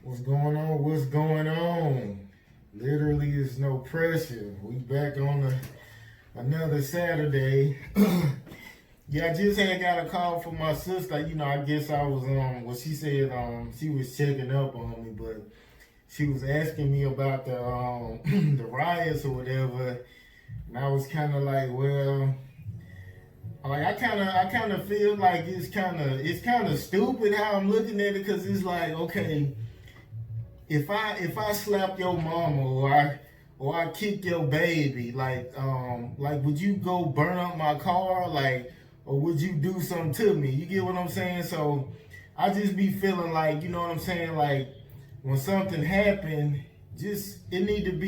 What's going on? What's going on? Literally, is no pressure. We back on another Saturday. Yeah, I just had got a call from my sister. I guess I was well, she said she was checking up on me, but she was asking me about the the riots or whatever, and I was kind of like, well, like I kind of feel like it's kind of stupid how I'm looking at it, because it's like, okay, if I slap your mama or I kick your baby, like would you go burn up my car, like, or would you do something to me? You get what I'm saying? So I just be feeling like, you know what I'm saying, like when something happened, just it could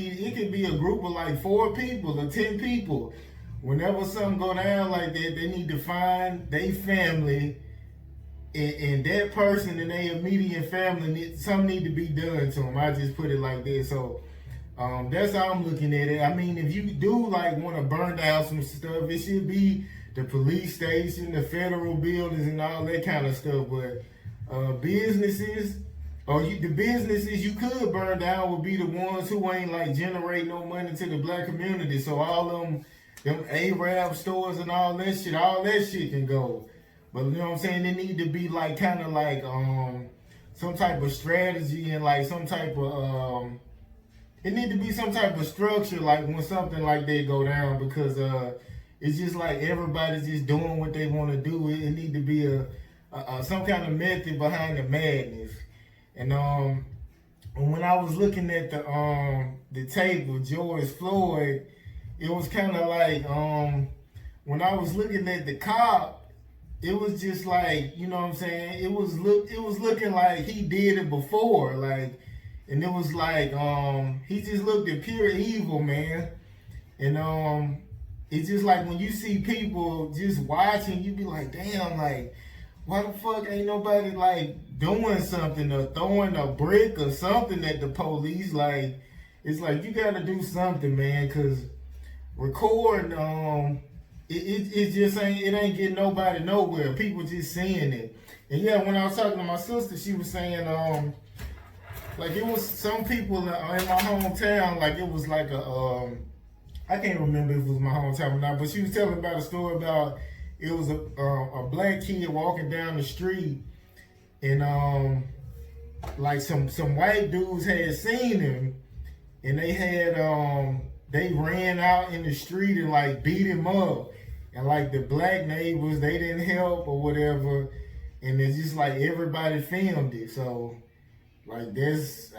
be a group of like 4 people or 10 people. Whenever something go down like that, they need to find their family, and that person and their immediate family, something need to be done to them. I just put it like that. So that's how I'm looking at it. I mean, if you do like want to burn down some stuff, it should be the police station, the federal buildings, and all that kind of stuff. But businesses, the businesses you could burn down would be the ones who ain't like generate no money to the black community. So all them Arab stores and all that shit can go. But you know what I'm saying? It need to be like kind of like some type of strategy, and like some type of it need to be some type of structure, like when something like that go down, because it's just like everybody's just doing what they want to do. It need to be a some kind of method behind the madness. And when I was looking at the tape with George Floyd, it was kind of like when I was looking at the cop, it was just like, you know what I'm saying? It was looking like he did it before, like, and it was like he just looked at pure evil, man. And it's just like when you see people just watching, you be like, damn, like, why the fuck ain't nobody like doing something or throwing a brick or something at the police? Like, it's like you gotta do something, man, cause recording it just ain't getting nobody nowhere. People just seeing it. And yeah, when I was talking to my sister, she was saying like it was some people in my hometown, like it was like I can't remember if it was my hometown or not, but she was telling about a story about it was a black kid walking down the street, and like some white dudes had seen him, and they ran out in the street and like beat him up. And like the black neighbors, they didn't help or whatever. And it's just like everybody filmed it. So like I guess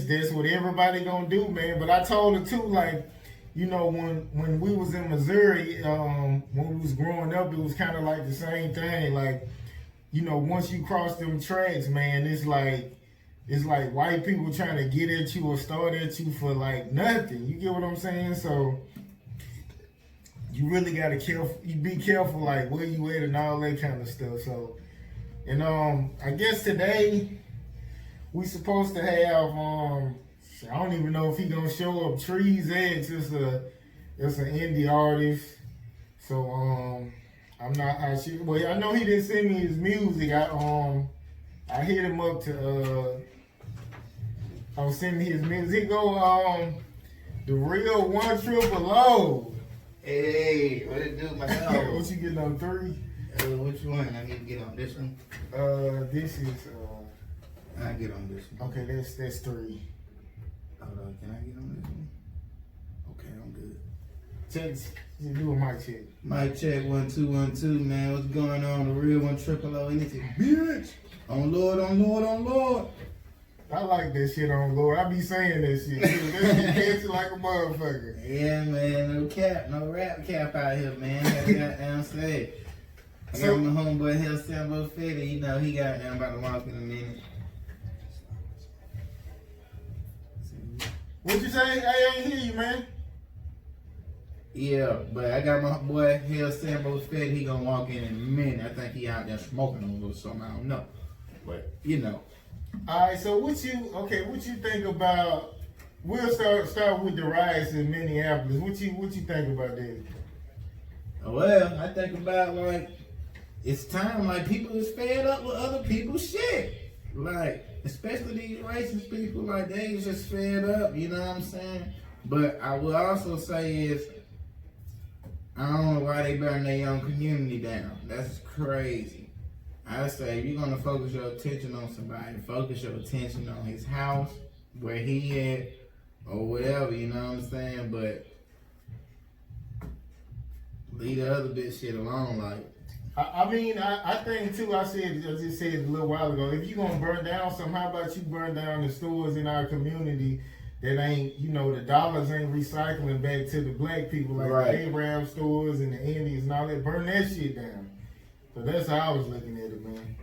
that's what everybody gonna do, man. But I told her too, like, you know, when we was in Missouri, when we was growing up, it was kind of like the same thing. Like, you know, once you cross them tracks, man, it's like white people trying to get at you or start at you for like nothing. You get what I'm saying? So you really gotta be careful, like where you at and all that kind of stuff. So, and I guess today we supposed to have I don't even know if he gonna show up. Trees X is it's an indie artist. So I'm not well, I know he didn't send me his music. I hit him up to I was sending his music. He go the real 1 Hey, what it do, my dog? What you getting on 3? Which one? I need to get on this one. This is I get on this one. okay. That's 3. Hold on, can I get on this one? Okay, I'm good. Check. Just do a mic check. Mic check 1 2 1 2, man. What's going on? The real one, triple O, anything, bitch. On Lord, on Lord, on Lord. I like that shit on Lord. I be saying that shit. That shit catchy like a motherfucker. Yeah, man. No cap, no rap cap out here, man. I got down say. I got my homeboy Hill Sambo Fetty. You know he got down about to walk in a minute. What you say? I ain't hear you, man. Yeah, but I got my boy Hill Sambo Fetty. He gonna walk in a minute. I think he out there smoking on a little something. I don't know, but you know. All right, so what you think about? We'll start with the riots in Minneapolis. What you think about that? Well, I think about like it's time. Like people is fed up with other people's shit. Like especially these racist people, like they is just fed up, you know what I'm saying? But I will also say is, I don't know why they burn their own community down. That's crazy. I say if you're gonna focus your attention on somebody, focus your attention on his house, where he at, or whatever, you know what I'm saying? But leave the other bitch shit alone, like. I mean, I think too, I just said a little while ago, if you're gonna burn down something, how about you burn down the stores in our community that ain't, you know, the dollars ain't recycling back to the black people, like Right. the Arab stores and the Indians and all that, burn that shit down. So that's how I was looking at it, man.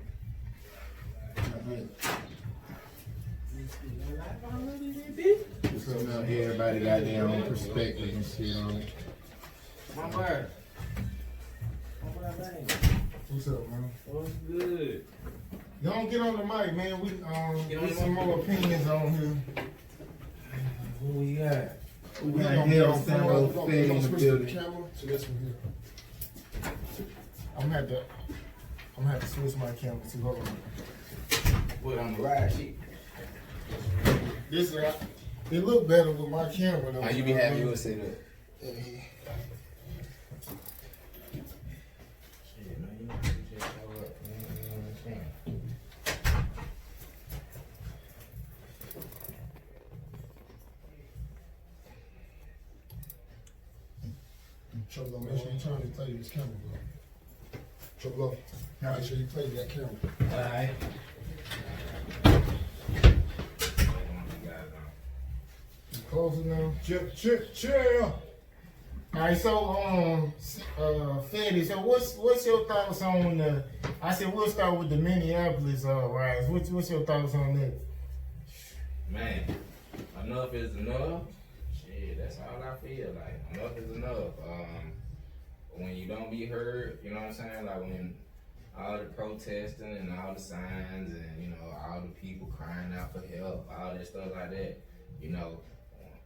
So, you know, everybody got their own perspective and shit on it. My word. What's up, man? What's good? Don't get on the mic, man. We Get on get the some mic. more opinions on here. Who we got? We We got gonna be Hell on Sambo phone. Fed in the building. So this one here. I'm gonna have to switch my camera too. Hold on. What on the ride sheet? This it look better with my camera though. How you be having yours set up? Yeah. Shit, man, you know, you just show up, man, you know what I'm saying? Trouble, make sure you turn and play this camera, bro. Trouble, make sure you play that camera. Alright. You close it now. Chill. All right, so Fetty, so what's your thoughts on the? I said we'll start with the Minneapolis riots. What's your thoughts on that? Man, enough is enough. Shit, that's all I feel like. Enough is enough. When you don't be heard, you know what I'm saying? Like when all the protesting and all the signs and, you know, all the people crying out for help, all that stuff like that, you know,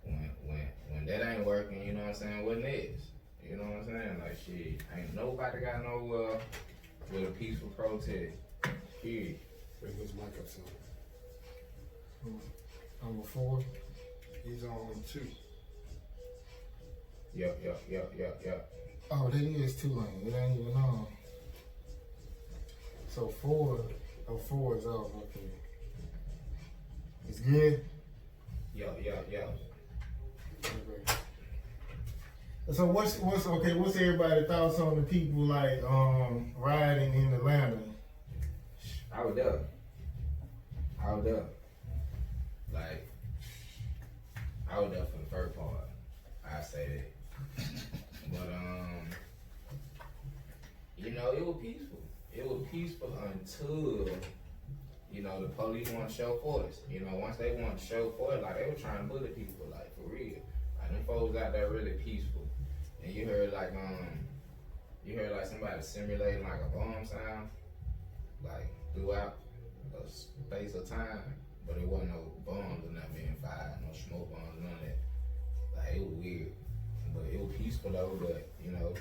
when that ain't working, you know what I'm saying, what next? You know what I'm saying? Like shit, ain't nobody got nowhere with a peaceful protest. Period. Bring his mic up, son. Number 4. He's on 2. Yup. Oh, that is 2 lane. It ain't even on. So 4. Oh, 4 is off. Okay. It's good. Yup. Okay. So what's everybody's thoughts on the people like rioting in Atlanta? I was there. Like, I was there for the first part. I say that. But you know, it was peaceful. It was peaceful until, you know, the police want to show force. You know, once they want to show force, like they were trying to bully people, like for real. Like them folks out there really peaceful. And you heard like somebody simulating like a bomb sound, like throughout a space of time, but it wasn't no bombs or nothing being fired, no smoke bombs, none of that. Like it was weird, but it was peaceful though. But you know,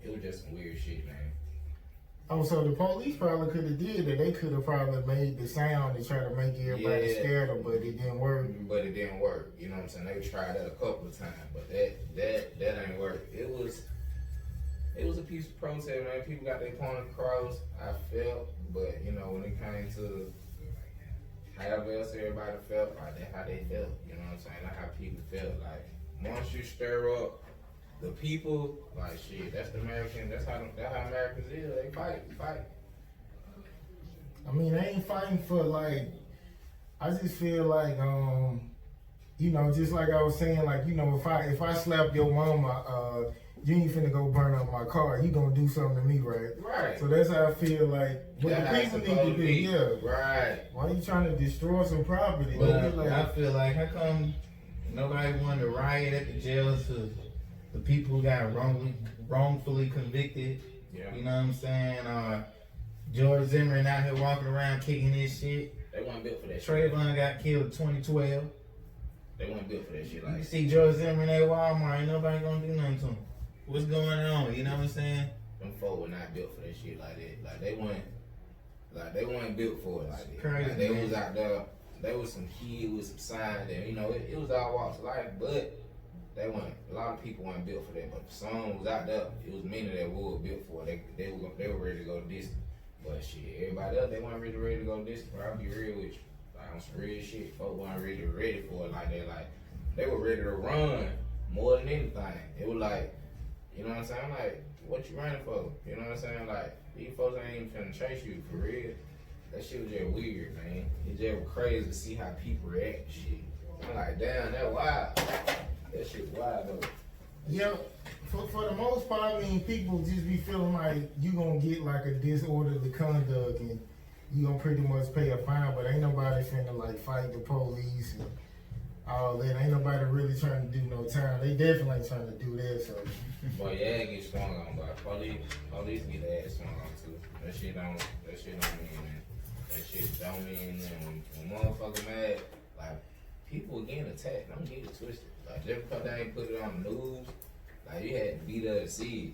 it was just some weird shit, man. Oh, so the police probably could have did that. They could have probably made the sound to try to make everybody Yeah. scared of, but it didn't work. But it didn't work. You know what I'm saying? They tried that a couple of times, but that ain't work. It was a peaceful protest, man. People got their point across. I felt, but you know, when it came to however else everybody felt, like that's how they felt. You know what I'm saying? That's how people felt. Like once you stir up the people, like shit, that's the American. That's how Americans is. They fight. I mean, they ain't fighting for like. I just feel like, you know, just like I was saying, like, you know, if I slap your mama, you ain't finna go burn up my car. You gonna do something to me, right? Right. So that's how I feel like what That's how the it's people need supposed to to do. be. Yeah. Right. Why you trying to destroy some property? But Nigga? Like, I feel like, how come nobody wanted to riot at the jails for the people who got wrongfully convicted? Yeah. You know what I'm saying? George Zimmerman out here walking around kicking his shit. They weren't built for that shit. Trayvon got killed in 2012. They weren't built for that shit. You Like see George Zimmerman at Walmart, ain't nobody gonna do nothing to him. What's going on? You know what I'm saying? them folk were not built for that shit like that. Like they weren't Like they weren't built for it like that. Crazy, Like, they man. was out there. There was some kids with some signs, and you know it was all walks of life, but they weren't. A lot of people weren't built for that. But some was out there. It was many that were built for it. They were ready to go distant. But shit, everybody else they weren't really ready to go distant. Bro, I'll be real with you. Like on some real shit, folks weren't really ready for it like that. Like they were ready to run more than anything. It was like, you know what I'm saying? Like, what you running for? You know what I'm saying? Like, these folks ain't even finna chase you for real. That shit was just weird, man. It just was crazy to see how people react to shit. I'm like, damn, that wild. That shit wild though. Yeah, for the most part, I mean, people just be feeling like you gonna get like a disorderly conduct and you gonna pretty much pay a fine, but ain't nobody finna like fight the police and all that. Ain't nobody really trying to do no time. They definitely ain't trying to do that, so. Boy, yeah, it get swung on, but police get their ass swung on too. That shit don't mean that. That shit don't mean that. When motherfucker mad, like, people getting attacked. Don't get it twisted. Like, just because they ain't put it on the news, like, you had to be there to see it.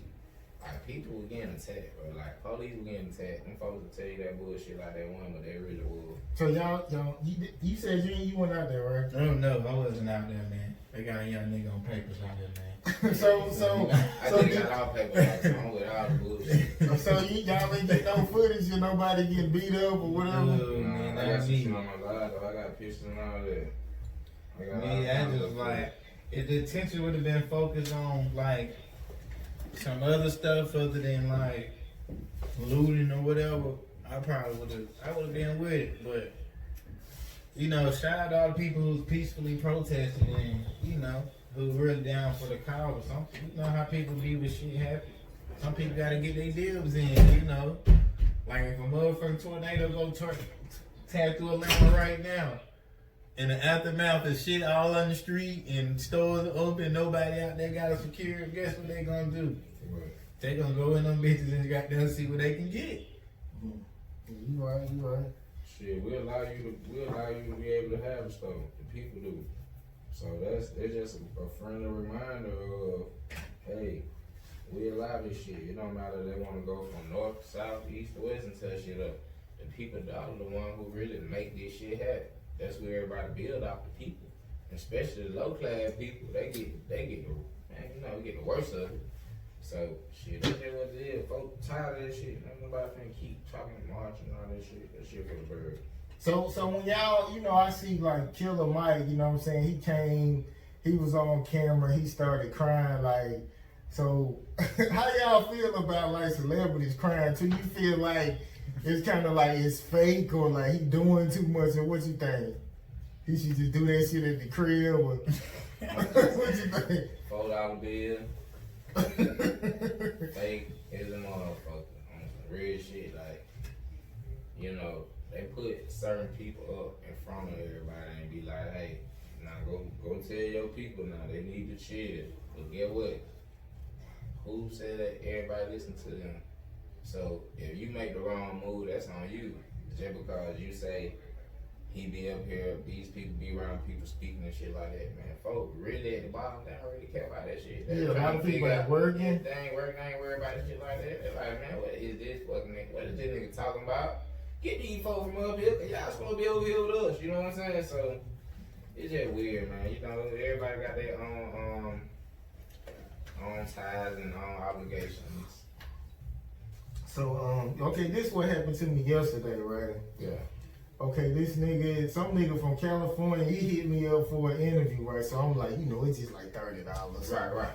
Like, people were getting attacked, bro. Like, police were getting attacked. Them folks will tell you that bullshit like they won, but they really was. So y'all, you said you went out there, right? I don't know. I wasn't out there, man. They got a young nigga on papers out there, man. so I just got all paper bags on with all the bullshit. So y'all ain't get no footage of nobody getting beat up or whatever? Man, I got that's some me. shit on my live, though. I got pictures and all that. Me, I just like, if the attention would have been focused on like some other stuff other than like looting or whatever, I probably would have been with it. But you know, shout out to all the people who's peacefully protesting and you know who really down for the cause. Some you know how people be with shit happen. Some people gotta get their dibs in, you know. Like if a motherfucking tornado go tap through Atlanta right now. In the aftermath of shit all on the street and stores open, nobody out there got a security. Guess what they gonna do? They gonna go in them bitches and goddamn see what they can get. You right. Shit, we allow you to be able to have stuff. The people do. So it's just a friendly reminder of, hey, we allow this shit. It don't matter if they want to go from north, south, east, west and tell shit up. The people are the one who really make this shit happen. That's where everybody build off the people, especially the low class people. They get man, you know, get the worst of it. So shit, that's just what it is. Folks tired of that shit. Nobody finna keep talking marching and all that shit. That shit for the bird. So when y'all, you know, I see like Killer Mike, you know what I'm saying? He came, he was on camera, he started crying like, so how y'all feel about like celebrities crying too? You feel like it's kind of like it's fake or like he doing too much or what you think? He should just do that shit at the crib or what you think? $4 bill. Fake is a motherfucker on some real shit. Like, you know, they put certain people up in front of everybody and be like, hey, now go tell your people now they need to chill. But get what? Who said that everybody listen to them? So if you make the wrong move, that's on you. Just because you say he be up here, these people be around people speaking and shit like that, man. Folks really at the bottom, they don't really care about that shit. Yeah, a lot of people ain't working. They ain't working, they ain't worried about shit like that. They're like, man, what is this fucking nigga? What is this nigga talking about? Get these folks from up here, cause y'all supposed to be over here with us, you know what I'm saying? So it's just weird, man. You know, everybody got their own ties and own obligations. So, okay, this what happened to me yesterday, right? Yeah. Okay, some nigga from California, he hit me up for an interview, right? So I'm like, you know, it's just like $30. Right.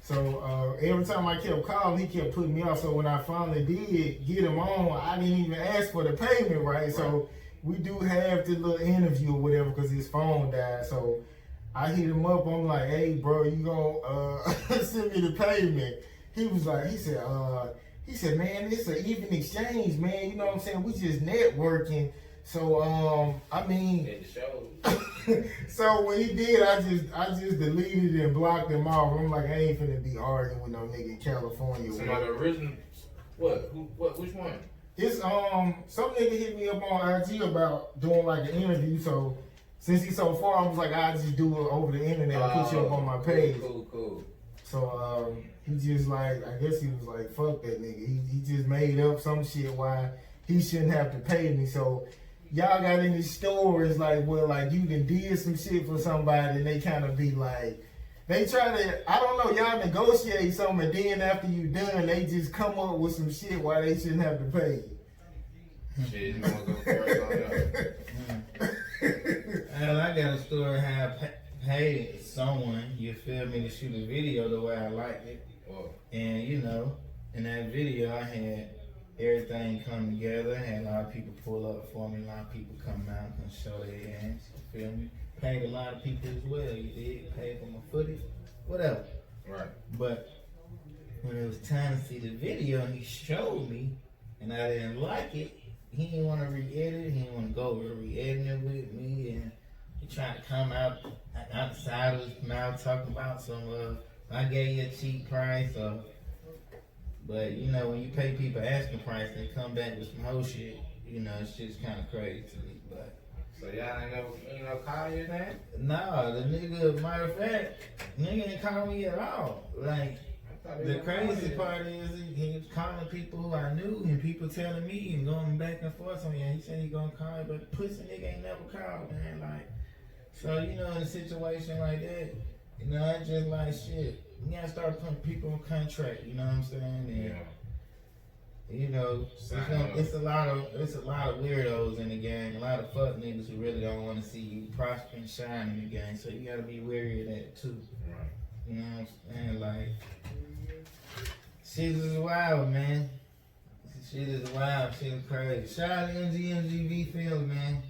So every time I kept calling, he kept putting me off. So when I finally did get him on, I didn't even ask for the payment, right? So we do have the little interview or whatever because his phone died. So I hit him up. I'm like, hey, bro, you gonna send me the payment? He said, man, it's an even exchange, man. You know what I'm saying? We just networking. So, I mean, At the show. so when he did, I just deleted and blocked him off. I'm like, I ain't finna be arguing with no nigga in California. Some of the original. What? Who? What? Which one? It's some nigga hit me up on IG about doing like an interview. So since he's so far, I was like, I'll just do it over the internet and put you up on my page. Cool. So he just like, I guess he was like, fuck that nigga. He just made up some shit why he shouldn't have to pay me. So y'all got any stories like where like you done did some shit for somebody and they kind of be like, they try to, I don't know, y'all negotiate something and then after you done, they just come up with some shit why they shouldn't have to pay you. Shit, you wanna go first on that? Hell, I got a story how I paid someone, you feel me, to shoot a video the way I like it. Well, And you know, in that video I had everything come together, had a lot of people pull up for me, a lot of people come out and show their hands, you feel me? Paid a lot of people as well, you did, paid for my footage, whatever. right. But when it was time to see the video, he showed me, and I didn't like it. He didn't want to re-edit it. He didn't want to go over re-editing it with me, and he tried to come out outside of his mouth talking about some. I gave you a cheap price, but you know when you pay people asking price, they come back with some whole shit. You know, it's just kind of crazy to me. But So y'all ain't never, call your name? nah, the nigga, matter of fact, nigga ain't call me at all. Like. I thought The crazy part is he was calling people who I knew and people telling me and going back and forth on me. He said he gonna call me, but pussy nigga ain't never called, man. Like, so you know, in a situation like that, you know, I just like shit. You gotta start putting people on contract. You know what I'm saying? And, Yeah. you know, it's a lot of weirdos in the game. A lot of fuck niggas who really don't want to see you prosper and shine in the game. So you gotta be wary of that too. Right. You know what I'm saying? Like, shit is wild, man. Shit is wild. Shit is crazy. Shout out to MGV Films, man.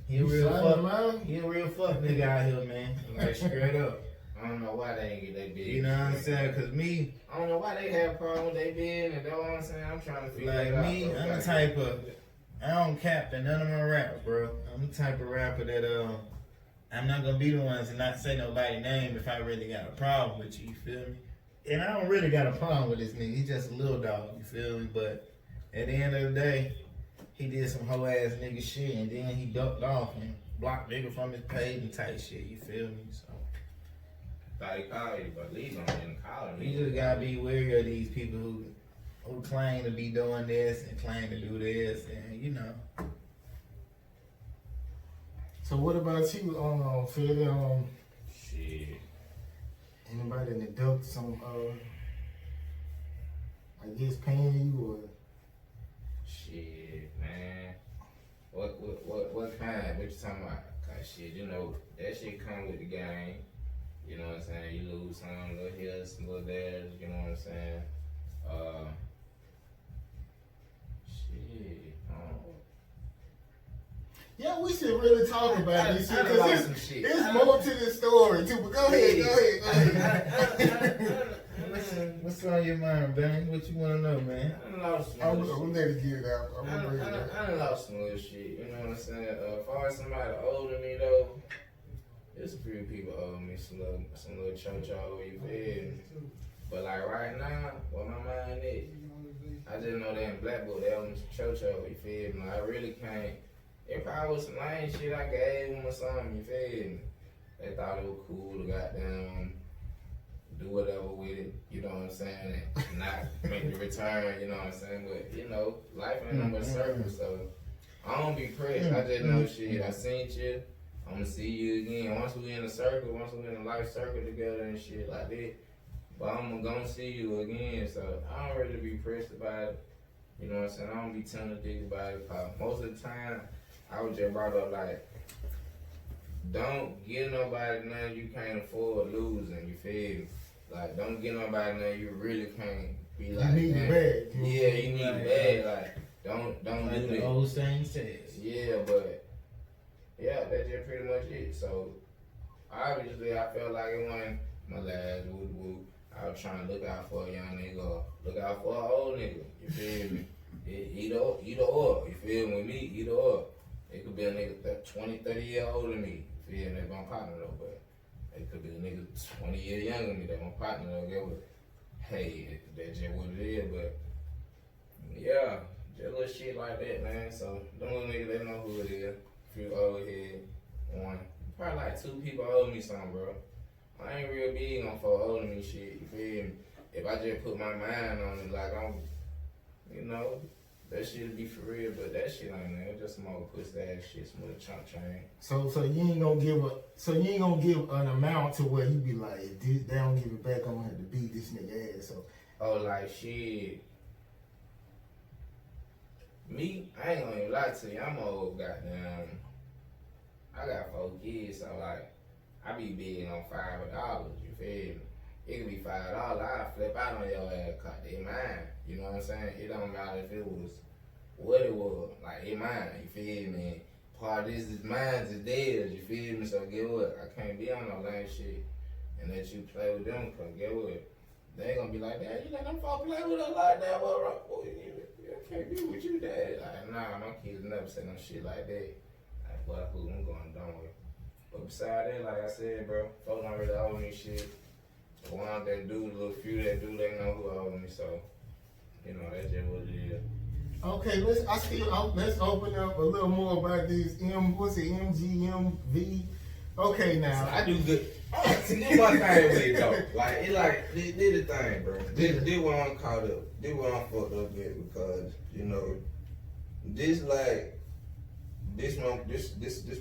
He a real fuck nigga out here, man. Like, straight up. I don't know why they ain't get that big. You know what I'm saying? Cause me, I don't know why they have problems with they bid, and that's what I'm saying. I'm trying to figure like it out. me, I'm the type of, I don't cap in none of my raps, bro. I'm the type of rapper that, I'm not gonna be the ones and not say nobody's name if I really got a problem with you, you feel me? And I don't really got a problem with this nigga, he's just a little dog, you feel me? But at the end of the day, he did some hoe ass nigga shit and then he ducked off and blocked nigga from his page and type shit, you feel me? So Thought he called you, but Lee didn't call me. you just gotta be wary of these people who claim to be doing this and claim to do this and you know. So what about you, Phil? Shit. Anybody that deduct some, I guess paying you or? Shit, man. What kind? What you talking about? Cause shit, you know, that shit come with the game. You know what I'm saying? You lose some little here, some little there, you know what I'm saying? Shit. Yeah, we should really talk about this shit I done because lost some shit. it's more to this story too. But go ahead. What's on your mind, Ben? What you wanna know, man? I done lost some I'm little shit. gonna let it get it out. I'm gonna bring it out. I done lost some little shit, you know what I'm saying? As far as somebody older than me though, there's a few people owe me some little cho-cho, you feel me? But like right now, what my mind is, I just know that in Black Book they owe me some cho-cho, you feel me? Like, I really can't. It probably was some lame shit I gave them or something, you feel me? They thought it was cool to goddamn do whatever with it, you know what I'm saying? And not make the return, you know what I'm saying? But, you know, life ain't no but circle, so I don't be pressed. I just know shit. I seen you. I'm gonna see you again. Once we in a circle, once we in a life circle together and shit like that. But I'm gonna see you again, so I don't really be pressed about it. You know what I'm saying? I don't be telling niggas about it. Cause most of the time, I was just brought up like, don't give nobody nothing you can't afford losing. You feel me? Like, don't give nobody nothing you really can't be like. You need man. the bag. Yeah, you need the bag. Like, don't Like do the that. old saying says. Yeah, but yeah, that's just pretty much it. So obviously, I felt like it wasn't my last woo. I was trying to look out for a young nigga, or look out for an old nigga. You feel me? Either or. You feel me? With me, either or. It could be a nigga 20, 30 years older than me. You feel me? That's my partner though, but it could be a nigga 20 years younger than me. That's my partner though. Get with. Hey, that's just what it is. But yeah, just little shit like that, man. So them little niggas, they know who it is. Few old head, one. Probably like 2 people owe me something, bro. I ain't real big on folk owing me shit, you feel me? If I just put my mind on it, like I'm, you know, That shit be for real, but that shit ain't there. Just some old pussy ass shit, some little chunk chain. So you ain't gonna give an amount to where you be like, if they don't give it back, I'm gonna have to beat this nigga ass. So Oh, like shit. Me, I ain't gonna even lie to you. I'm old, goddamn. I got 4 kids, so like, I be bidding on $5. You feel me? It could be $5. I flip out on your ass, cause they mine. You know what I'm saying? It don't matter if it was what it was. Like, it mine. You feel me? Part of this is mine, is theirs. You feel me? So get what? I can't be on no lame shit and let you play with them. Cause get what? They ain't gonna be like, Dad, you let them fuck play with us like that. What wrong? Boy, I can't be with you, Dad. Like, nah, my kids never say no shit like that. Like, boy, cool, I'm going down with. But beside that, like I said, bro, folks don't really owe me shit. The ones that do, the little few that do, they know who owe me. So, you know, that's just what it is. okay, let's open up a little more about these MGMV. Okay, now I do good. See, this one thing with it though. This the thing, bro. This what I'm caught up. This what I'm fucked up with because, you know, this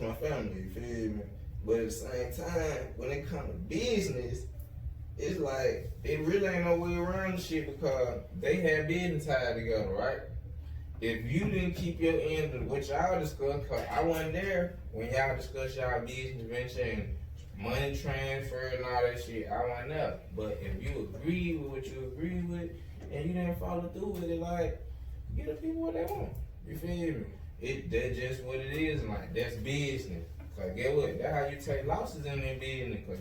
my family, you feel me? But at the same time, when it comes to business, it's like, it really ain't no way around the shit because they had business tied together, right? If you didn't keep your end of what y'all discussed, cause I wasn't there when y'all discussed y'all business venture and money transfer and all that shit, I wasn't there. But if you agree with what you agree with and you didn't follow through with it, like, give the people what they want. You feel me? That's just what it is, and like, that's business. Cause get what? That's how you take losses in their business. Cause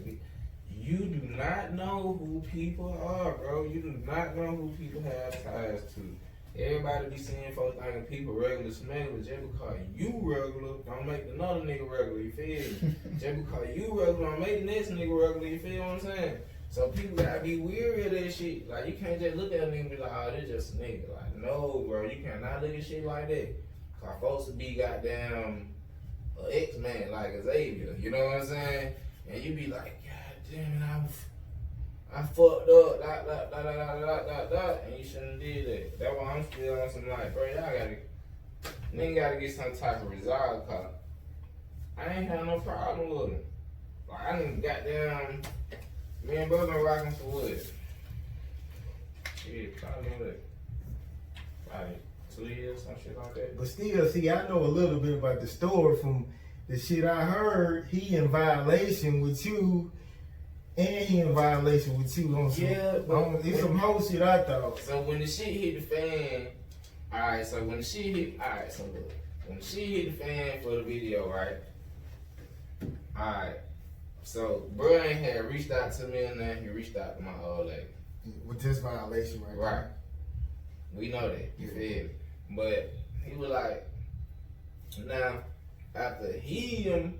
you do not know who people are, bro. You do not know who people have ties to. Everybody be seeing folks thinking people regular smuggler. Just because you regular, don't make another nigga regular, you feel me? Just because you regular, don't make the next nigga regular, you feel what I'm saying? So people gotta be weary of that shit. Like, you can't just look at a nigga and be like, oh, this just a nigga. Like, no, bro, you cannot look at shit like that. Cause folks would be goddamn X-Man, like Xavier, you know what I'm saying? And you be like, God damn it, I fucked up, and you shouldn't have did that. That's why I'm still on some like, bro, nigga gotta get some type of resolve, cause I ain't had no problem with him. Like, I done goddamn, me and bro been rocking for what? Shit, probably what? Like 2 years, some shit like that. but still, see, I know a little bit about the story from the shit I heard. He in violation with you. And he in violation with you on some, it's some whole shit I thought. So when the shit hit the fan, when the shit hit the fan for the video, right? Alright. So Brian had reached out to me and then he reached out to my old lady. With this violation, right? Right. We know that, you feel me? But he was like, now, after them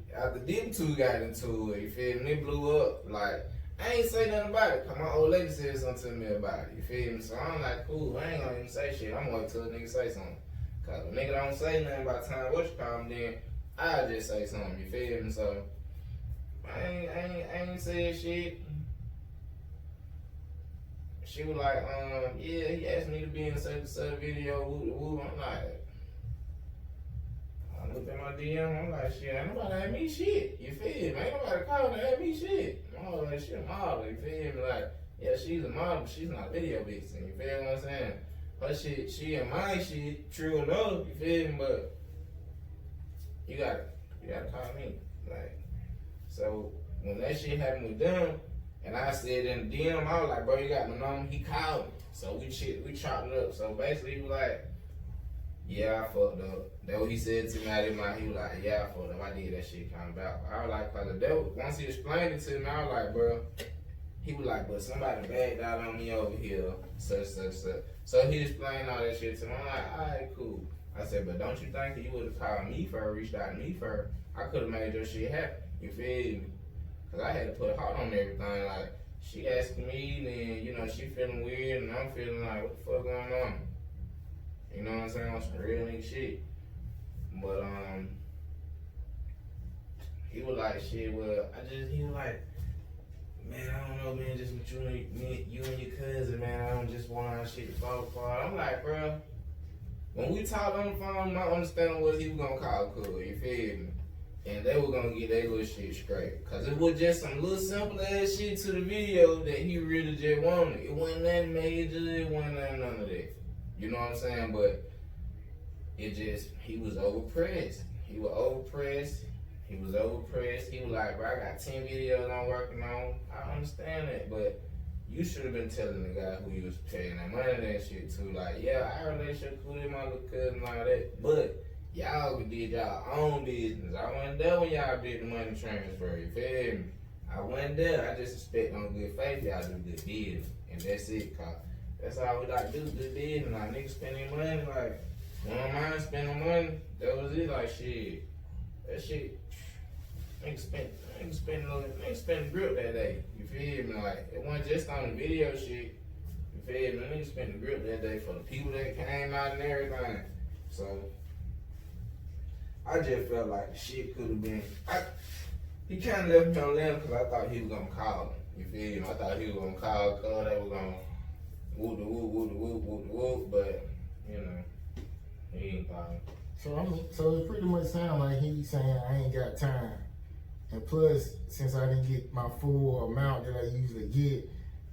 two got into it, you feel me? It blew up. Like, I ain't say nothing about it, cause my old lady said something to me about it, you feel me? So I'm like, cool, I ain't gonna even say shit. I'm gonna wait till a nigga say something. Cause if a nigga don't say nothing by the time what you call him, then I'll just say something, you feel me? So I ain't said shit. She was like, yeah, he asked me to be in the certain video, woo. I'm like, I looked at my DM, I'm like, shit, ain't nobody had me shit. You feel me? Ain't nobody calling to have me shit. I'm all like, shit, model, you feel me? Like, yeah, she's a model, but she's not a video bitch. You feel what I'm saying? Her shit, she and my shit, true enough, you feel me? But you gotta call me. Like, so when that shit happened with them, and I said in the DM, I was like, bro, you got my number? He called me. So we chopped it up. So basically, he was like, yeah, I fucked up. That's what he said to me out of my mouth. He was like, yeah, I fucked up. I did that shit kind of back. I was like, cause the devil, once he explained it to me, I was like, bro, he was like, but somebody backed out on me over here, such. So he explained all that shit to me. I'm like, all right, cool. I said, but don't you think that you would have called me first, reached out to me first? I could have made your shit happen. You feel me? Cause I had to put a heart on everything. Like, she asking me, then, you know, she feeling weird, and I'm feeling like, what the fuck going on? You know what I'm saying? On some real nigga shit. But, he was like, shit, well, he was like, man, I don't know, man, just with you and your cousin, man, I don't just want our shit to fall apart. I'm like, bro, when we talked on the phone, my understanding was he was gonna call Cool, you feel me? And they were gonna get their little shit straight. Cause it was just some little simple ass shit to the video that he really just wanted. It wasn't nothing major, it wasn't nothing none of that. You know what I'm saying? But it just, he was overpressed. He was overpressed. He was like, bro, I got 10 videos I'm working on. I understand that, but you should have been telling the guy who you was paying that money and that shit to. Like, yeah, I heard that shit cool in my little cousin and all that, but y'all did y'all own business. I wasn't there when y'all did the money transfer, you feel me? I wasn't there. I just expect on good faith y'all do good business. And that's it, cause that's all we like to do, good business. Like, niggas spending money, like, when I'm mind spending money, that was it, like, shit. That shit, niggas spent grip that day, you feel me? Like, it wasn't just on the video shit, you feel me? Niggas spent the grip that day for the people that came out and everything. So, I just felt like the shit could have been. He kind of left me on limb because I thought he was gonna call him. You feel me? I thought he was gonna call, cause they were gonna whoop the whoop, but you know, he ain't calling. So it pretty much sounds like he's saying I ain't got time, and plus since I didn't get my full amount that I usually get,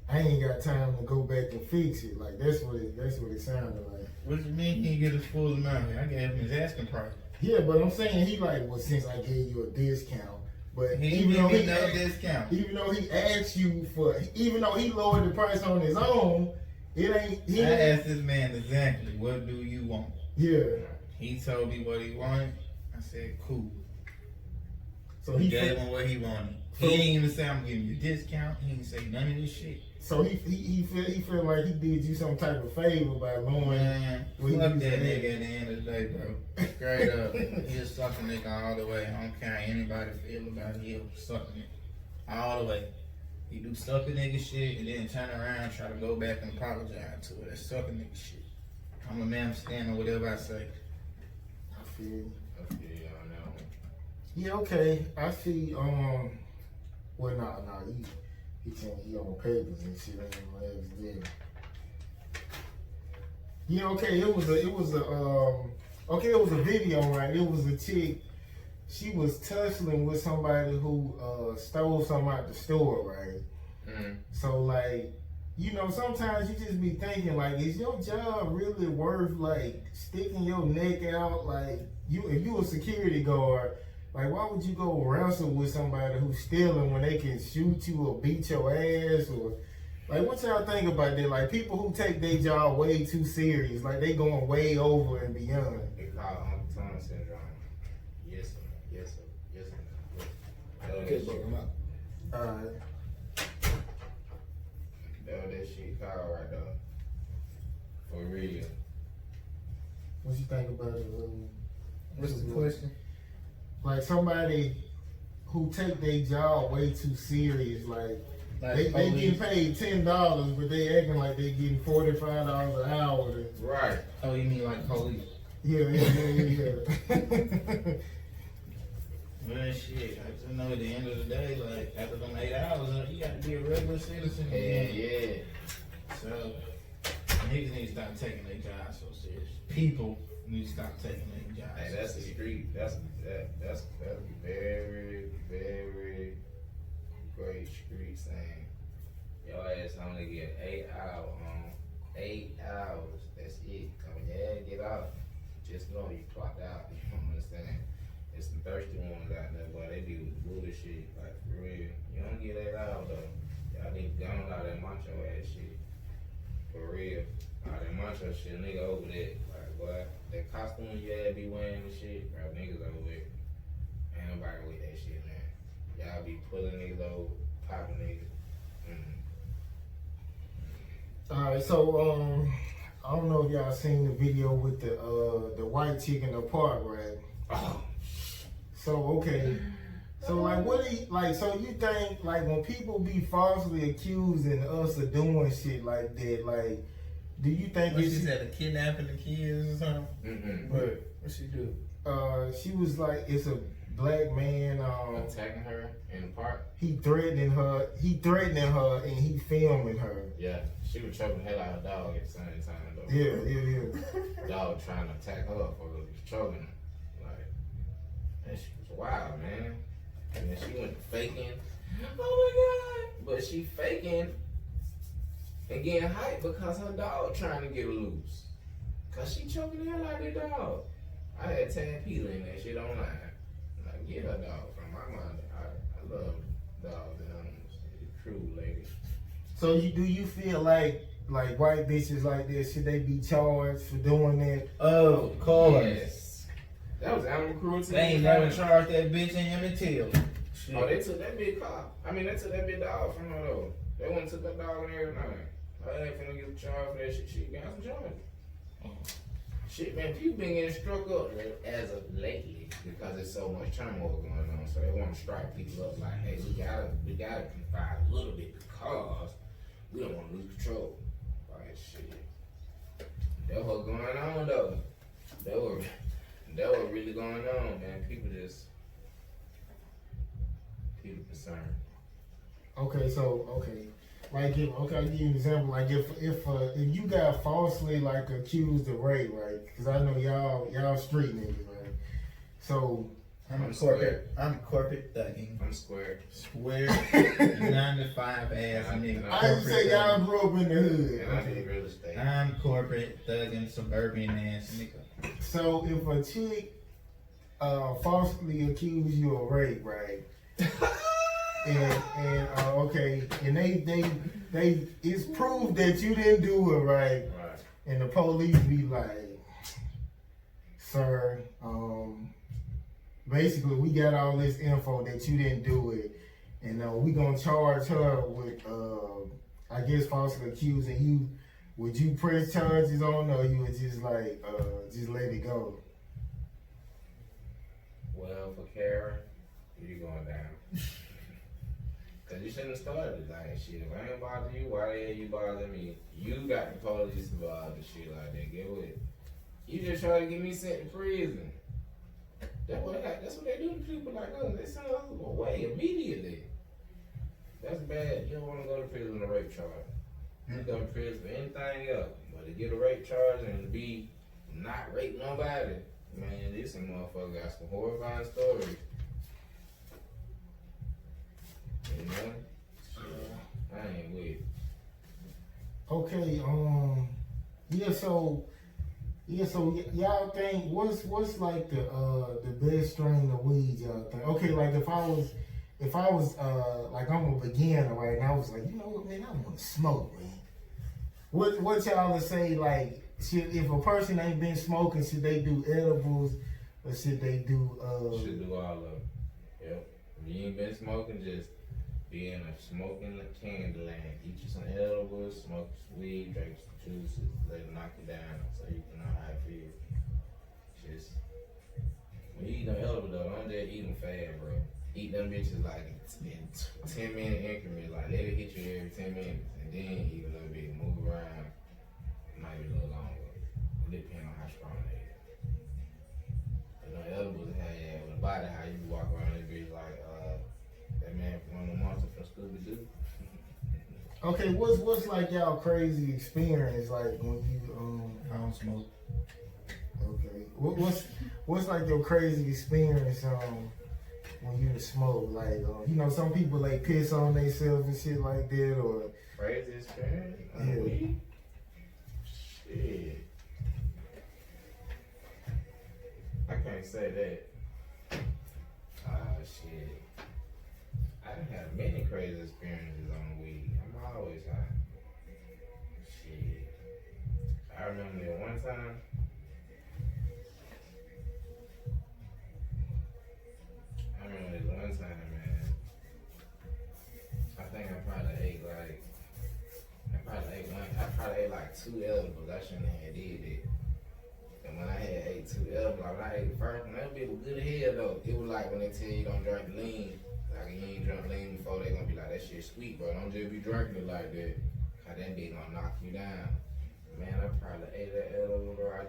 I ain't got time to go back and fix it. Like that's what it sounded like. What you mean he didn't get his full amount? I gave him his asking price. Yeah, but I'm saying he like, well, since I gave you a discount, but He even though didn't get no discount. even though he asked you for, even though he lowered the price on his own, it ain't. He I ain't- asked this man exactly, what do you want? Yeah. He told me what he wanted. I said, cool. So He he gave fe- him what he wanted. So- He didn't even say I'm giving you a discount. He didn't say none of this shit. so he feel like he did you some type of favor by lowering. Man, Well, he fuck used that to nigga at the end of the day, bro. Straight up. He a sucker nigga all the way. I don't care how anybody feel about it. He a sucker nigga. All the way. He do sucker nigga shit and then turn around and try to go back and apologize to it. That's sucker nigga shit. I'm a man standing whatever I say. I feel. I feel you on that one. Yeah, okay. I see. Well, nah. He saying he on papers and shit. I ain't gonna ask them. Yeah, okay. It was a video, right? It was a chick. She was tussling with somebody who stole something out the store, right? Mm. So like, you know, sometimes you just be thinking like, is your job really worth like sticking your neck out? Like, if you a security guard, like why would you go wrestle with somebody who's stealing when they can shoot you or beat your ass or like what y'all think about that? Like people who take their job way too serious, like they going way over and beyond. They call it Uncle Tom syndrome. Yes, sir. Yes, sir. Yes, sir. That was that shit. Alright. That was that shit called right there. For real. What you think about it? What's the question? Like somebody who take their job way too serious, like they getting paid $10, but they acting like they getting $45 an hour. Right. Oh, you mean like police? Yeah. Man, shit, I just know at the end of the day, like, after them 8 hours, you gotta be a regular citizen. Yeah. So, niggas need to stop taking their job so serious. People need to stop taking their job Hey, so that's the serious. street. That's very, very great street saying. Your ass only get 8 hours on 8 hours. That's it. When your ass get out, just know you clocked out. You don't understand? It's some thirsty ones out there, boy. They do bullshit, like for real. You don't get 8 hours though. Y'all need to go on out that macho ass shit. For real. All that macho shit, nigga over that. Like, boy, that costume you had be wearing and shit, bro, niggas over it. Ain't nobody with that shit, man. Y'all be pulling niggas over, popping niggas. Alright, so I don't know if y'all seen the video with the white chick in the park, right? Oh. So okay. So like what do you like so you think like when people be falsely accusing us of doing shit like that, like do you think What it's she said, a kidnapping the kids or something? Mm-mm. What? What she do? she was like it's a black man Attacking her in the park? he threatening her and he filming her. Yeah. She was choking the hell out of her dog at the same time, though. Yeah. Dog dog trying to attack her for choking her. Like, that shit was wild, man. And then she went faking. Oh my God. But she faking and getting hyped because her dog trying to get her loose. Cause she choking her like a dog. I had Tad Peter in that shit online. Like, get her dog from my mind. I love dogs and animals. True lady. So do you feel like white bitches like this, should they be charged for doing that? Of course. Yes. That was animal cruelty. They ain't never charged that bitch in Emmett Till. Oh, they took that big cop. I mean, they took that big dog from her though. They went and took that dog and everything. I ain't finna get charged for that shit. She got some charges. Shit, man, people been getting struck up as of lately because there's so much turmoil going on. So they want to strike people up like, hey, we gotta confide a little bit because we don't want to lose control. Like shit. That was going on though. That was really going on, man. People concerned. Okay, like I'll give you an example. Like if you got falsely like accused of rape, right? Because I know y'all street niggas, right? So I'm corporate thugging. I'm square. Square 9 to 5 ass nigga. I didn't say y'all grew up in the hood. And I did real estate. I'm corporate thugging suburban ass nigga. So if a chick falsely accuse you of rape, right? and they it's proved that you didn't do it, right? Right. And the police be like, sir, basically we got all this info that you didn't do it, and we gonna charge her with I guess falsely accusing you. Would you press charges on her, or you would just like just let it go? Well, for Karen, you going down. Cause you shouldn't have started like shit. If I ain't bother you, why the hell you bother me? You got the police involved and shit like that. Get with it. You just try to get me sent to prison. That's what they do to people like us. They send us away immediately. That's bad. You don't want to go to prison on a rape charge. You go to prison for anything else, but to get a rape charge and to be not rape nobody, man, this motherfucker got some horrifying stories. You know? I ain't with it. Okay, y'all think what's like the best strain of weed y'all think? Okay, like if I was like I'm a beginner, right? And I was like, you know what, man, I want to smoke, man. What y'all would say, like, if a person ain't been smoking, should they do edibles or should they do Should do all of them. Yep. If you ain't been smoking, just be in a smoking candy land. Eat you some edibles, smoke some weed, drink some juices, let it knock you down so you can know how it feels. Just when you eat them edibles though, don't just eat them fast, bro. Eat them bitches like in 10-minute increments, like let it hit you every 10 minutes, and then eat a little bit, move around. It might be a little longer. It depends on how strong they is. But the edibles have with the body, how you walk around this bitch like that man from one of the monsters from Scooby-Doo. okay, what's like y'all crazy experience like when you I don't smoke. okay, what's like your crazy experience when you smoke? Like you know, some people like piss on themselves and shit like that, or Crazy experience? Yeah. Weed? Shit. I can't say that. Shit. I done had many crazy experiences on weed. I'm always high. Shit. I remember that one time. Man. I think I probably ate like 2 edibles. I shouldn't have did it. And when I had ate 2 edibles, like when I ate the first one, that bitch was good as hell though. It was like when they tell you don't drink lean. Like you ain't drunk lean before, they gonna be like, that shit sweet, bro. Don't just be drinking it like that. Cause that bitch gonna knock you down. Man, I probably ate that edible, bro. I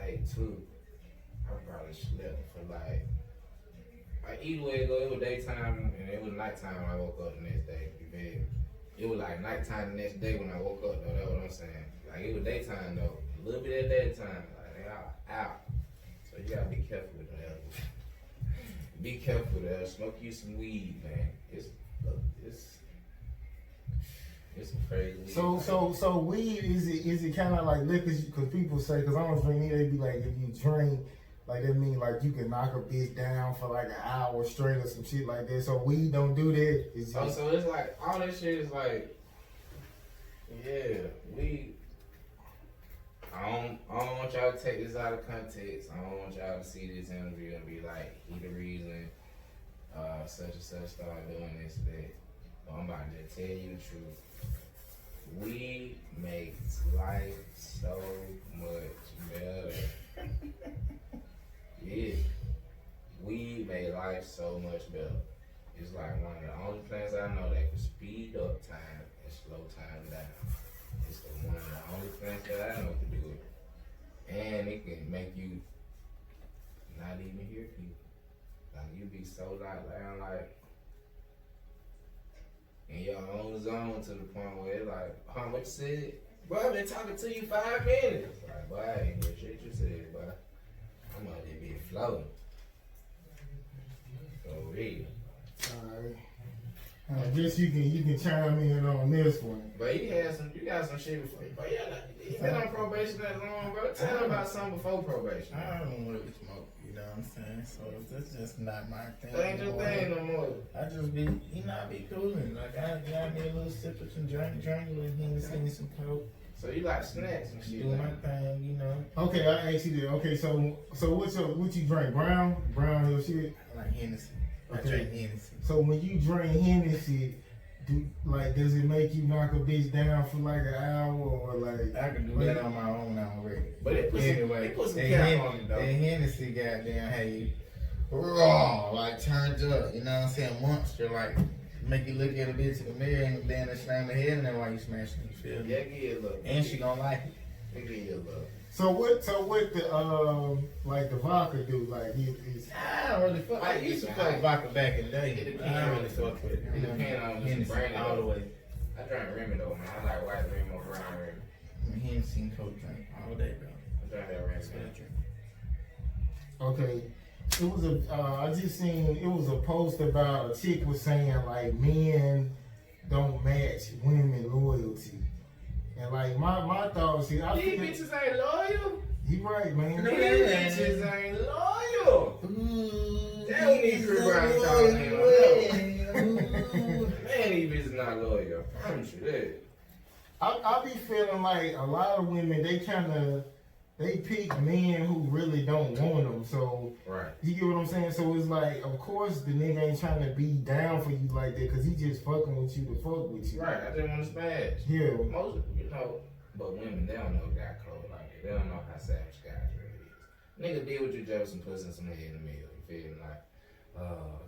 ate 2. I probably slept for like either way it go, it was daytime and it was nighttime when I woke up the next day. You feel me? It was like nighttime the next day when I woke up though. That's what I'm saying. Like it was daytime though. A little bit of daytime. Like They all out. So you gotta be careful with that. Be careful with that. Smoke you some weed, man. It's some crazy weed. So weed is it kind of like liquor? Because people say, because I don't drink either, they be like, if you drink, like that mean like you can knock a bitch down for like an hour straight or some shit like that. So weed don't do that. It's Oh, so it's like all that shit is like, yeah, weed. I don't want y'all to take this out of context. I don't want y'all to see this interview and be like, he the reason such and such started doing this and that. But I'm about to tell you the truth. Weed makes life so much better. Yeah. Weed made life so much better. It's like one of the only plants I know that can speed up time and slow time down. It's one of the only plants that I know can do it. And it can make you not even hear people. Like you be so locked down, like in your own zone to the point where it's like, huh, what you said? Bro, I've been talking to you 5 minutes. Like, boy, I ain't hear shit you said, boy. I'm out there being floating. For real. alright. I guess you can chime in on this one. But you got some shit before. But you been on probation that long, bro. Tell them about something before probation. I don't really smoke, you know what I'm saying? So that's just not my thing. That ain't your thing no more. I just be, I be cooling. Like, I be a little sip of some drink, with him, send me some coke. So you like snacks and shit. Do my thing, you know. Okay, I asked you that. Okay, so what you drink? Brown Hill shit? I like Hennessy. I Okay. drink Hennessy. So when you drink Hennessy, does it make you knock a bitch down for like an hour or like? I can do that on my own already. But it put Anyway, some that cap on it that though. Hennessy goddamn had you raw, like turned up, you know what I'm saying? Monster, like make you look at a bitch in the mirror and then slam her head in there while you smashing, you feel me? Yeah, give you a look. And she gonna like it. They give you a look. So what the like the vodka do? Like it's I don't really fuck. I used to fuck vodka back in the day. It I don't really depends. fuck with it. It depends on the Hennessy brand all the way. I drink Remy though, man. I like white Remy over brown Remy. Hennessy and Coke drink all day, bro. I drink that Remy. That's what I drink. okay. It was I just seen it was a post about a chick was saying like men don't match women loyalty. And like my thoughts is, I These think bitches ain't loyal. you right, man. These bitches ain't loyal. They don't need to be around Man, these bitches not loyal. I promise you that. I be feeling like a lot of women they pick men who really don't want them. So Right. you get what I'm saying? So it's like, of course the nigga ain't trying to be down for you like that because he just fucking with you to fuck with you. Right. I just want to smash. Yeah. Most, but women, they don't know God code like that. They don't know how savage God really is. Nigga deal with you just some pussy and some head in the middle. You feel me? Like,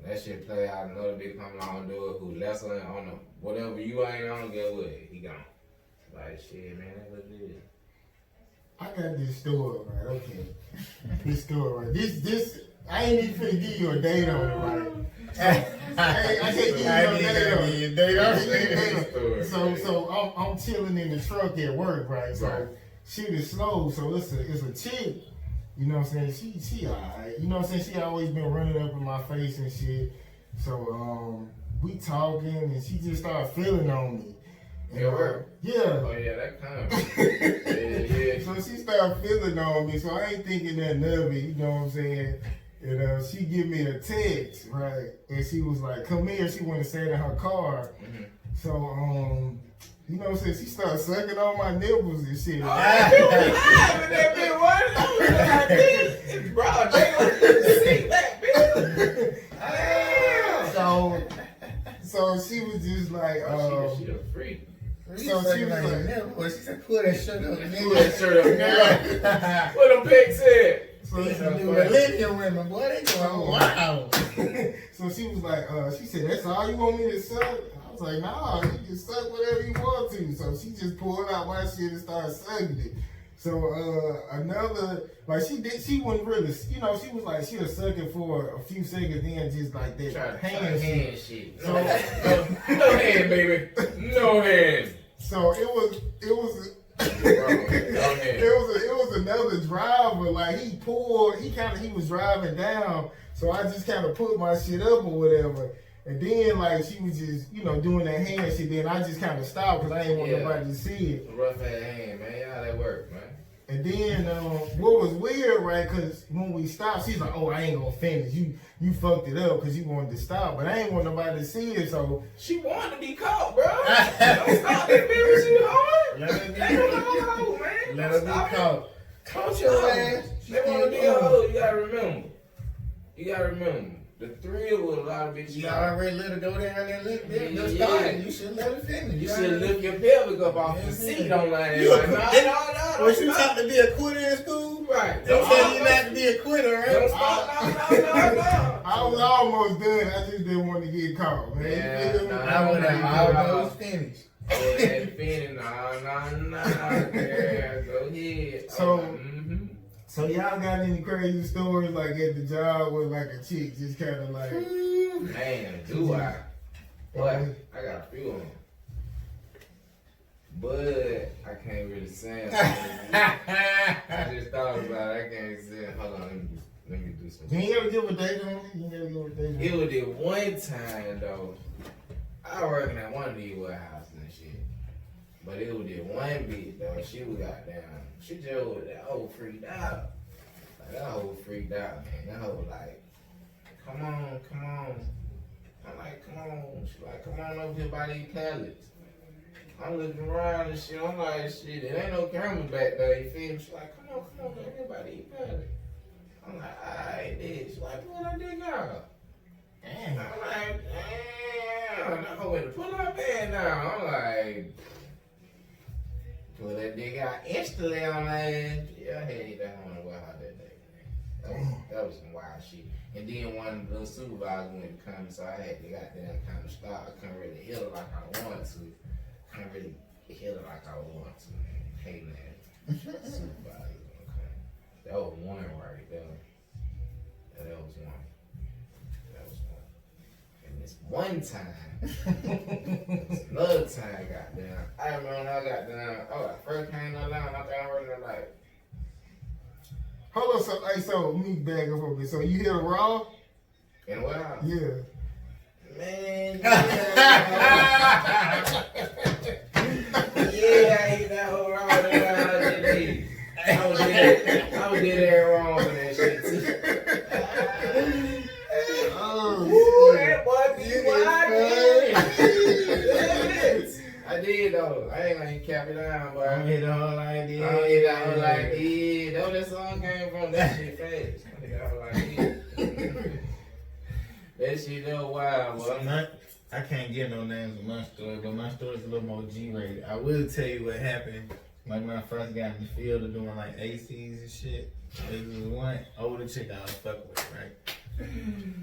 that shit play out, another bitch come along and do it who lesser on the, whatever you ain't on, get with it. He gone. Like, shit, man, that's what it is. I got this story, right? Okay. This story, right? This, I ain't even finna give you a date on it, right? I can't give you no date on it. So I'm chilling in the truck at work, right? So she is slow, so it's a chick. You know what I'm saying? She alright. You know what I'm saying? She always been running up in my face and shit. So we talking and she just started feeling on me. And, At work? Yeah. Oh, yeah, that comes. yeah. So she started feeling on me, so I ain't thinking nothing of it, you know what I'm saying? And she give me a text, right? And she was like, come here, she wanted to say it in her car. Mm-hmm. So, you know what I'm saying? She started sucking on my nipples and shit. That bitch, what? Bro, they gonna see that bitch. So she was just like, She a freak. so she was like, She said, pull that shirt up, Pull nigga. that shirt up, nigga. What them pics at? so she, Millennial women, boy, they going wow. so she was like, she said, that's all you want me to suck? I was like, nah, you can suck whatever you want to. So she just pulled out my shit and started sucking it. So another, like she wasn't really, you know, she was like, she was sucking for a few seconds, then just like that Try hand shit. shit. So, No hand, baby. No hand. so it was Bro, no hand. it was another other driver, like he was driving down, so I just kind of put my shit up or whatever. And then like she was just, doing that hand shit. Then I just kind of stopped because I didn't want nobody to see it. Rough ass hand, man. How that work, man? And then what was weird, right? Because when we stopped, she's like, "Oh, I ain't gonna finish. You fucked it up because you wanted to stop, but I ain't want nobody to see it." So She wanted to be caught, bro. Don't stop that bitch. She hard. Let her be, Man. let her be caught. Caught your ass. They want to be a hoe. You gotta remember. The thrill with a lot of bitches. You already let her go down there. Let's Yeah. start. You should let her finish. You should lift your pelvic up off the seat on line. You Like, a- no. Was you taught to be a quitter in school? Right. They said you not to be a quitter, right? Don't stop. No. I was almost done. I just didn't want to get caught, man. Yeah, You feel me? nah. I would have almost finished. No. There, go ahead. So- So y'all got any crazy stories like at the job where like a chick just kind of like, Man, do I? Boy, I got a few of them. But I can't really say them. I just thought about it. I can't say it. Hold on, let me do some. you ain't ever give a date on it? You ain't ever give a date on It was the one time though. I working at one of these warehouses and shit. But it was the one bitch though. She was goddamn. She just was that whole freaked out. Like that whole freaked out, man. That whole like, come on. I'm like, come on. She like, come on over here by these pallets. I'm looking around and shit. I'm like, shit, it ain't no camera back there. You feel me? She like, come on over here by these pallets. I'm like, alright, bitch. She like, pull that dick out. I'm like, damn. I went to pull her band down. I'm like, pull that dick out instantly on my ass. Yeah, I had to hit that on the wild that day. That was some wild shit. And then one of the supervisors went to come, so I had to goddamn kind of stop. I couldn't really hit her like I wanted to. Couldn't really hit her like I wanted to. Hating that supervisor gonna come. That was one right there. Yeah, that was one. And this one time, this another time, goddamn. I remember when I got down. Oh, I first came down. I thought I heard it like. Hold on, so let me back up a bit. So you hit a raw? And wow. Yeah. Man, yeah. Yeah, I hit that whole round. I was dead there wrong with that shit too. Ooh, that boy be wild. I did though. I ain't gonna cap it down, but I hit the whole idea. I hit that whole like, yeah. That's where that song came from. That shit fast. I hit that whole like, yeah. That shit though wild, boy. I can't get no names of my story, but my story's a little more G-rated. I will tell you what happened. Like when I first got in the field of doing like ACs and shit. There was one older chick I was fucking with, right?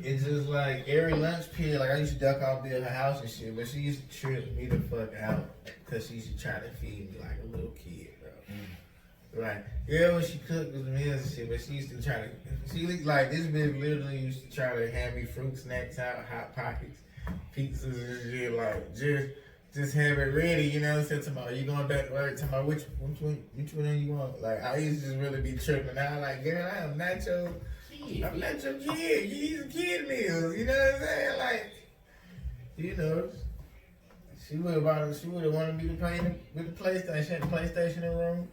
It's just like every lunch period, like I used to duck off there at her house and shit, but she used to trip me the fuck out because she used to try to feed me like a little kid, bro. Right. Yeah, when she cooked with meals and shit, but she used to try to, like this bitch literally used to try to hand me fruit snacks out, Hot Pockets, pizzas and shit, like just have it ready, you know what I'm saying? Tomorrow, you going back to work, tomorrow, which one you want? Like, I used to just really be tripping out, like, girl, I'm not your kid, you need some kid meals, you know what I'm saying? Like, you know, she would have wanted me to play with the PlayStation, she had the PlayStation in the room.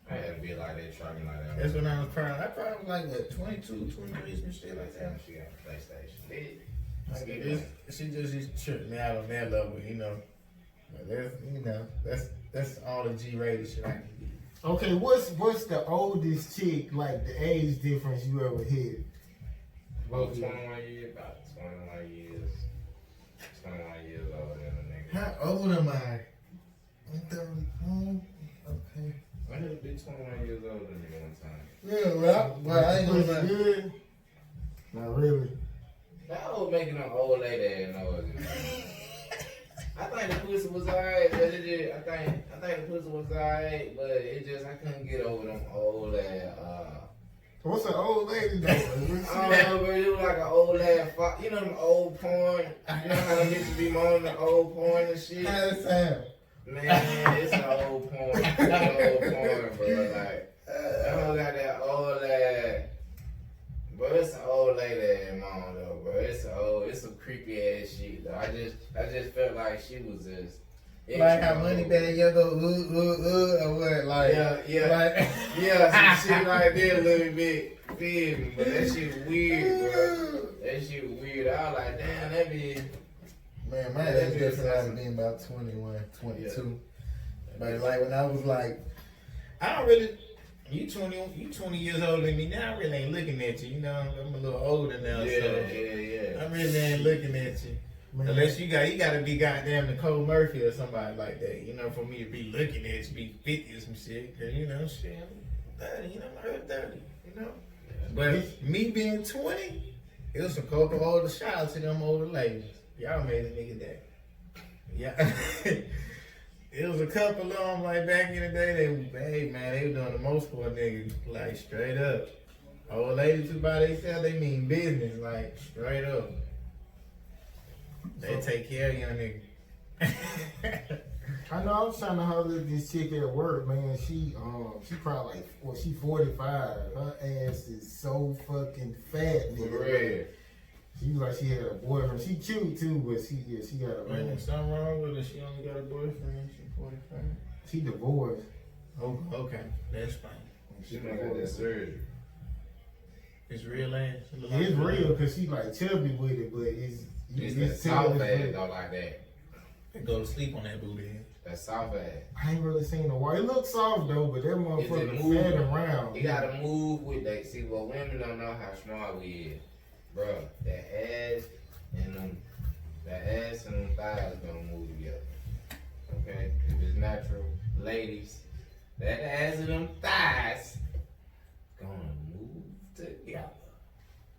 I had to be like that, try me like that. That's when I was proud. I probably was like, what, 22, 23, some shit like that. She got a PlayStation. Like, she just used to trip me out on that level, you know. But that's all the G-rated shit I can do. Okay, what's the oldest chick, like the age difference you ever hit? About 21 years, about 21 years. 21 years older than a nigga. How old am I? I'm 30. Okay. I had to be 21 years older than me one time. Yeah, well, I ain't gonna lie. Good? Not really. That was making an old lady ass noise. I think the pussy was alright, but it just, I think the pussy was alright, but it just, I couldn't get over them old ass, What's an old lady though? I don't know, but it was like an old ass, you know them old porn, you know how they used to be moaning the old porn and shit? How it sound? Man, it's an old porn, bro, like, she was just Like how extra money old. bag you go or what? Like Yeah, like yeah, some shit like that a little bit. Feel me? But that shit was weird, bro. That shit was weird. I was like, damn, that be. Man, my age difference might been about 21, 22. But like when I was like, I don't really. You 20 years older than me now. I really ain't looking at you. You know, I'm a little older now, Yeah, so yeah. I really ain't looking at you. Man. Unless you gotta be goddamn Nicole Murphy or somebody like that. You know, for me to be looking at you, be 50 or some shit. Cause you know, shit, I'm 30. You know, I'm early 30. You know. But me being 20, it was a couple older shout out to them older ladies. Y'all made a nigga day. Yeah. It was a couple of them like back in the day. They were doing the most for a nigga, like straight up. Old ladies who by themselves, they mean business, like straight up. They take care of young nigga. I know I was trying to holler at this chick at work, man. She probably she 45. Her ass is so fucking fat, For nigga. real. She was like she had a boyfriend. She cute too, but she got a Man, man. something wrong with her. She only got a boyfriend. She 45. She divorced. Oh, okay. That's fine. She might got that surgery. It's real ass. It's real because she like chubby with it, but it's It's that tell soft it's ass real. though, like that. They go to sleep on that booty. That soft ass. I ain't really seen the white. It looks soft though, but that Is it motherfucker moving? fat and round. You gotta move with that. See, what women don't know how smart we is, bro. That ass and them thighs gonna move together. Okay, if it's natural, ladies, that ass and them thighs gonna move together.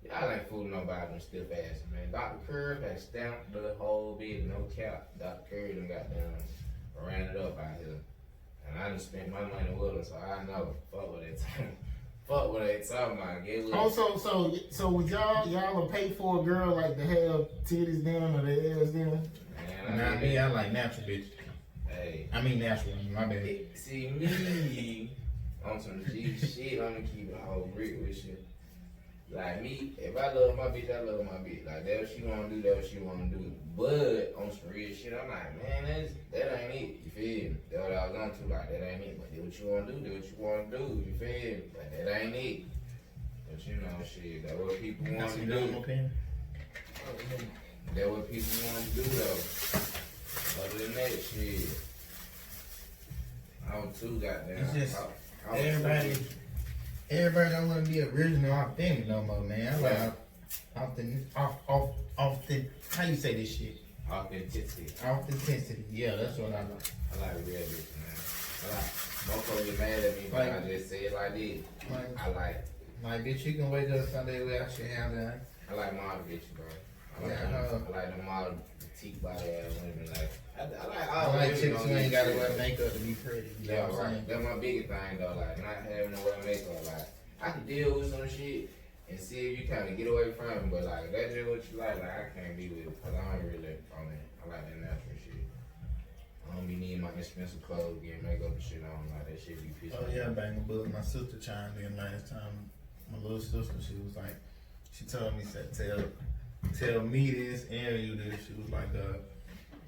Y'all ain't fooling nobody with them stiff ass, man. Dr. Curve has stamped the whole bit, no cap. Dr. Curve done got down, ran it up out here. And I done spent my money with her, so I know. Fuck what they talking. Fuck what they talking about. Get with it. So would y'all will pay for a girl like to have titties down or their ass down? Man, Not me, I like natural bitches. Hey. I mean natural ones, my bad. See me on some G shit, I'ma keep it whole brick with you. Like me, if I love my bitch, I love my bitch. Like that what she wanna do, that what she wanna do. But on some real shit, I'm like, man, that ain't it. You feel me? That's what I was on to, like that ain't it. But do what you wanna do, what you wanna do. You feel me? But that ain't it. But you know, shit, that what people That's wanna a do. good opinion. That what people wanna do though. Other than that shit, I was too goddamn. It's just I was too- Everybody don't want to be original, authentic no more, man. I like often. How you say this shit? Authenticity. Authenticity. Yeah, that's what I like. I like real bitch, man. I like. Motherfuckers get mad at me, but I just say it like this. I like bitch, you can wake up Sunday without your hair done. I like model bitches, bro. I like Yeah, I know. I like the model petite body ass women. Like I like I all like women chicks on who ain't this gotta shit. wear makeup to be pretty. You Yeah, know what I'm right. saying? That's my biggest thing though. Like not having to wear makeup. Like I can deal with some shit and see if you kind of get away from it, but like that's just what you like. Like I can't be with it because I don't really on it. I like that natural shit. I don't be needing my expensive clothes, getting makeup and shit on. Like that shit be pissing. Oh yeah, bang a book. My sister chimed in last time. My little sister, she was like, she told me, said, tell me this and you this. She was like,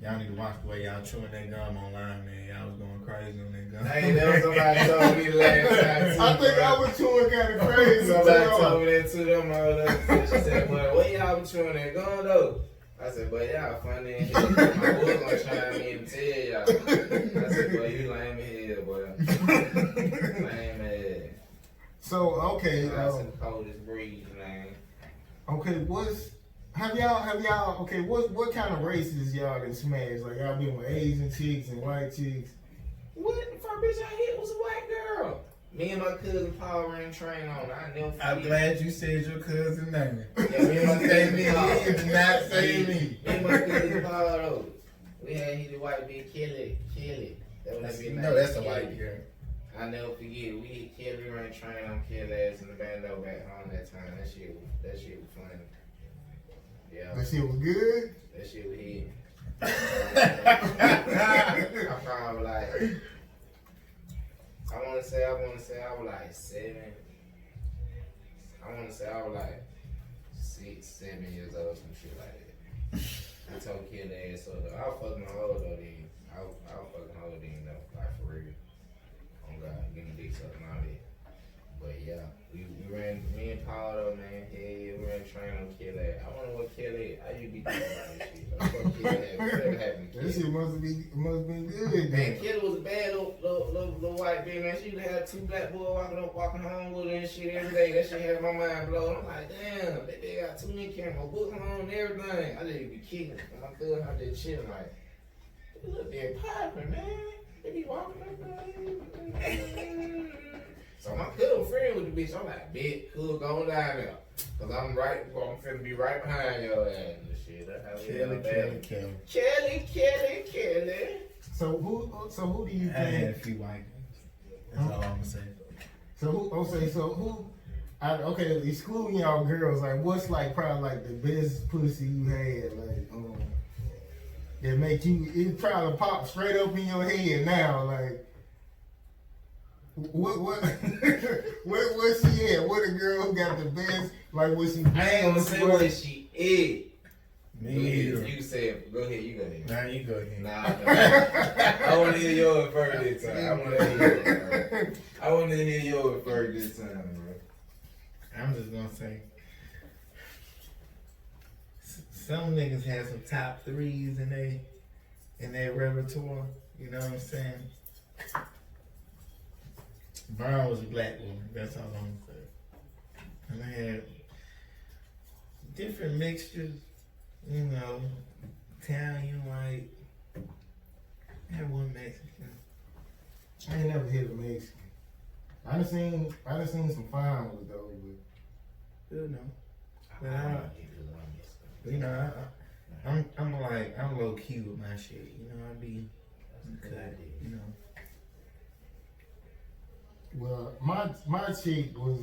y'all need to watch the way y'all chewing that gum online, man. Y'all was going crazy on that gum. Hey, that was somebody told me last time too. I think bro. I was chewing kind of crazy. Somebody too. told me that too. Them all up. She said, "But where y'all be chewing that gun though?" I said, "But y'all funny and shit." My boy gonna chime in and tell y'all. I said, "Boy, you lame as hell, boy. Lame as." So okay, I said, "Coldest breeze, man." okay, have y'all okay, what kind of races y'all done smashed? Like y'all been with Asian chicks and white chicks? What the first bitch I hit was a white girl. Me and my cousin Paul ran train on. I never forget. I'm glad you said your cousin name. Yeah, me and my Say cousin me, Paul. you did not say me. Me and my cousin Paul though. We had hit the white bitch, kill it. That was You know that's a white girl. girl. I never forget. We hit Kelly ran train on Kelly ass in the bando back home that time. That shit was funny. Yeah, That shit was good. that shit was hit. I probably like. I want to say I was like 7. I want to say I was like 6, 7 years old, some shit like that. I told kid ass so though. I'll fuck my hoe though then. I'll fucking hoe then though. Like for real. Oh God, give me dick sucking all that. But yeah, we ran, me and Paul though, man. Yeah, we ran train on Kid ass. I wonder what Kid ass, how you be thinking about this shit? What the fuck Kid ass? Whatever happened to That Kid? shit must be good. Man, Man. Kid was a bad little white bitch, man. She had two black boys walking home with her and shit every day. That shit had my mind blown. I'm like, damn, they got too many cameras, book home and everything. I just be kicking. My cousin, I just chilling like, look, they're popping, man. They be walking like that. So my cousin friend with the bitch. I'm like, bitch, cool, go down there. Cause I'm finna be right behind your ass and shit. That's how we Kelly. So who do you I had a think? few white girls. That's all I'm gonna say. So who? Okay, excluding y'all girls, like what's like probably like the best pussy you had, like that make you it probably pop straight up in your head now, like what where she at? What a girl who got the best, like what she? I ain't gonna say what she is. Me Go ahead. either. You say it. Go ahead. You go ahead. Now you go ahead. Nah. I want to hear yours first this time. I want to hear yours first this time, bro. I'm just gonna say, some niggas have some top threes in their repertoire. You know what I'm saying? Brown was a black woman. That's all I'm gonna say. And I had different mixtures. You know, Italian, white. I had one Mexican. I ain't never hit a Mexican. I done seen some fine ones though, but You know, but you know, I'm low key with my shit. You know, I be cut. You know. well, my chick was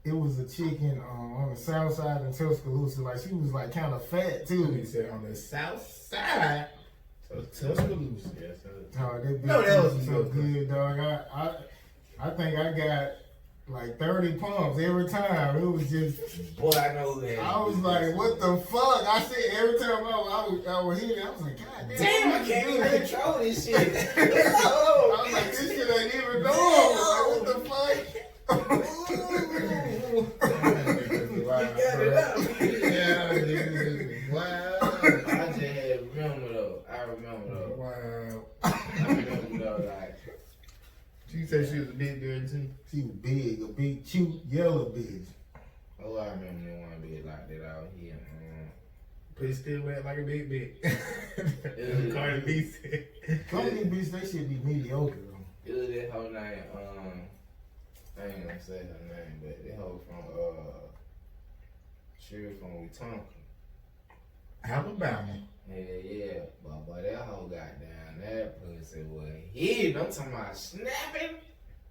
it was a chicken on the south side in Tuscaloosa. Like she was like kind of fat He too. said on the south side of Tuscaloosa. Yes, sir. Oh, that bitch No, that was so good. good, dog. I think I got like 30 pumps every time. It was just, Boy, I know that. I was like, what the fuck? I said every time I would hit it, I was like, God Damn, I can't do even this. control this shit. I was like, this shit ain't even normal. Like, what the fuck? Yeah, nigga, wow. I just had remember though. I remember though. Like, She said she was a big girl too. She was big, a big, cute, yellow bitch. oh, I remember that one bit like that out here. But it still wet like a big bitch. Cardi B said. Some of these bitches, they should be mediocre though. It was that whole name. I ain't gonna say her name, but that hoe from she was from Wetumpka. Alabama. Yeah, but boy, that hoe got down. That pussy was hit. I'm talking about snapping.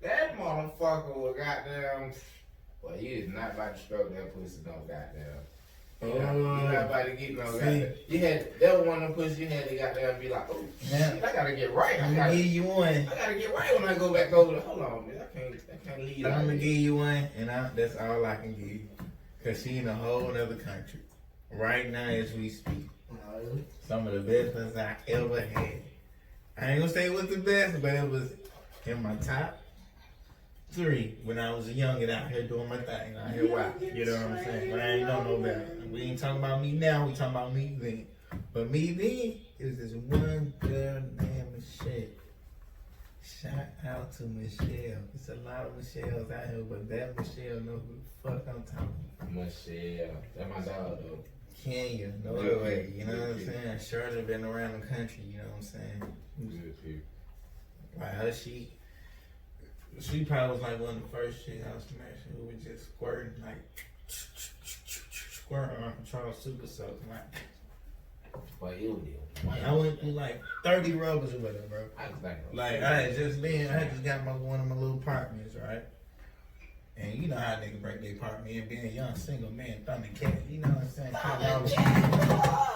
That motherfucker was goddamn. Boy, you is not about to stroke that pussy, no goddamn. You not about to get no goddamn. You had that was one of them pussies you had to goddamn be like, oh Yeah. shit, I gotta get right. I'm gonna give you one. I gotta get right when I go back over there. Hold on, man. I can't leave. I'm gonna give you one, and that's all I can give you. Cause she in a whole other country. Right now as we speak. Some of the best ones I ever had. I ain't gonna say it was the best, but it was in my top 3 when I was a youngin' out here doing my thing. Out here wild. You know what I'm saying? But I ain't know no better. We ain't talking about me now, we talking about me then. But me then, it was this one girl named Michelle. Shout out to Michelle. It's a lot of Michelles out here, but that Michelle know who the fuck I'm talking about. Michelle. That's my dog though. Kenya, no way. You know what I'm saying? Shorty been around the country, you know what I'm saying? Good people. Like her, she probably was like one of the first chicks I was smashing who was just squirting, like squirting on control super soaking. But it was Like, I went through like 30 rubbers with her, bro. I was like, Like I had just got one of my little partners, right? And you know how niggas break their apartment and being a young single man, Thundercat, you know what I'm saying?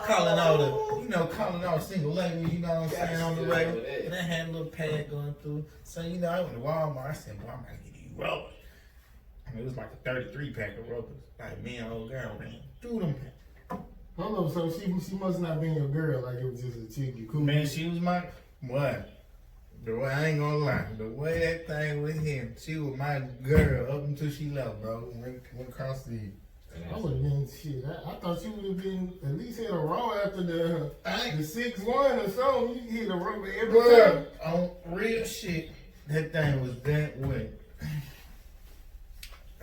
Calling all the single ladies, you know what I'm saying, on the regular. And I had a little pad going through. So, you know, I went to Walmart, I said, boy, I'm gonna get these rubbers. And it was like a 33 pack of rubbers. Like me and old girl ran through them. Hold on, so she must not been your girl, like it was just a chick you cool. Man, she was my what? The way I ain't gonna lie, the way that thing with him, she was my girl up until she left, bro. Went across the. I would have been shit. I thought you would have been at least hit a raw after the 6-1 or so. You hit a raw every time. On real shit, that thing was that way.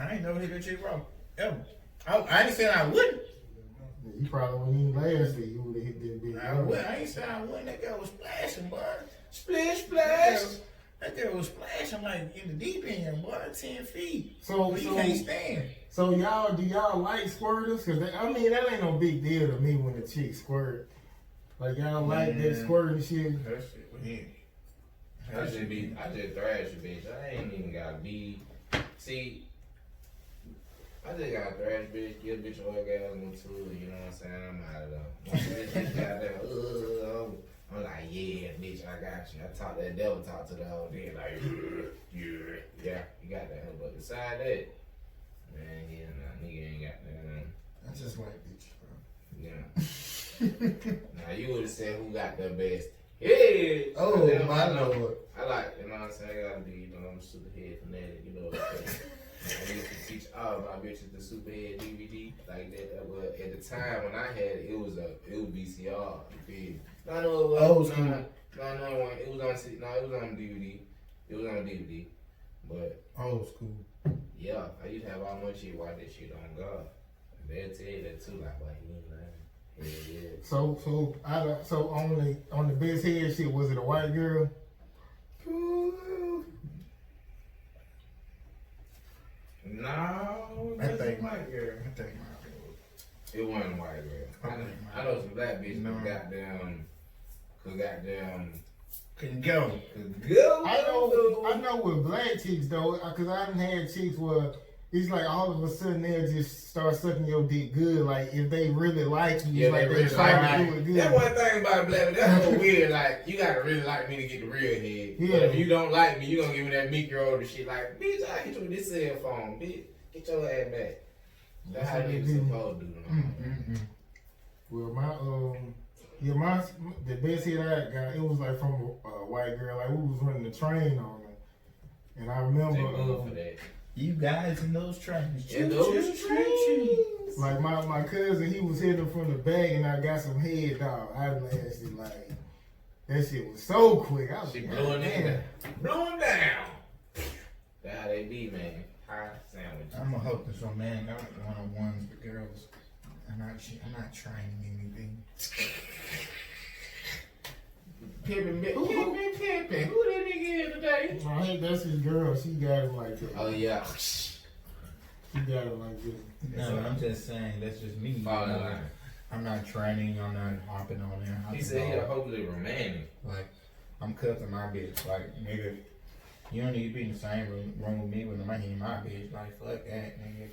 I ain't never hit that chick raw ever. I ain't saying I wouldn't. You probably wouldn't even last year. You would have hit that big. I would. I ain't saying I wouldn't. That girl was splashing, boy. Splish, splash. That girl was splashing like in the deep end, boy. 10 feet. So you can't stand. So do y'all like squirters? Cause I mean that ain't no big deal to me when the chick squirt. Like y'all like that squirting shit. That shit with him. I just thrash a bitch. I ain't even gotta be. See, I just gotta thrash bitch, give a bitch orgasm too. You know what I'm saying? I'm out of there. Once the bitch got there, I'm like, yeah, bitch, I got you. I talk that devil talk to the whole day, like, yeah, you got that. But beside that, man, yeah, nah, nigga ain't got that. That's just white bitch, bro. Yeah. Now you would've said who got the best head. Oh, Damn, my I know. lord. I like, you know what I'm saying? I gotta be, you know, I'm super head fanatic, you know what I'm saying? I used to teach all my bitches the super head DVD like that. Well, at the time when I had it, it was VCR. You feel me? No, it was. Old school. No, it was on DVD. It was on DVD. But Old school. yeah, I used to have all my shit watch that shit on God. They'll tell you that too, like, well, you ain't lying. Yeah. So on the best head shit, was it a white girl? No, I that's think a white girl. It wasn't a white girl. I know some black bitches No. who goddamn Can go. go. I know with black chicks though, cause I done had chicks where it's like all of a sudden they'll just start sucking your dick good. Like if they really like you, Yeah, it's like they they really try like to me. do it good. That's one thing about black. That's so weird. Like you gotta really like me to get the real head. Yeah. But if you don't like me, you gonna give me that micro shit. Like bitch, I hit you with this cell phone. Bitch, get your ass back. That's how niggas supposed to do. Well, the best hit I got, it was like from a white girl. Like we was running the train on her, and I remember for that. You guys in those trains. In those trains. like my cousin, he was hitting from the back, and I got some head dog. I lasted like that shit was so quick. I was She like, blew a nigga damn. down. Blew him down. That's how they be, man. High sandwich. I'm a hopeless romantic. I like one-on-ones with girls. I'm not training anything. Pimpin'. Who that nigga is today? I think that's his girl. She got him like that. Oh yeah. She got him like that. No, I'm just saying that's just me. Fall in line. I'm not training. I'm not hopping on there. He said he a hopefully romantic. Like, I'm cuffing my bitch. Like, nigga, you don't need to be in the same room with me when I'm in my bitch. Like, fuck that, nigga.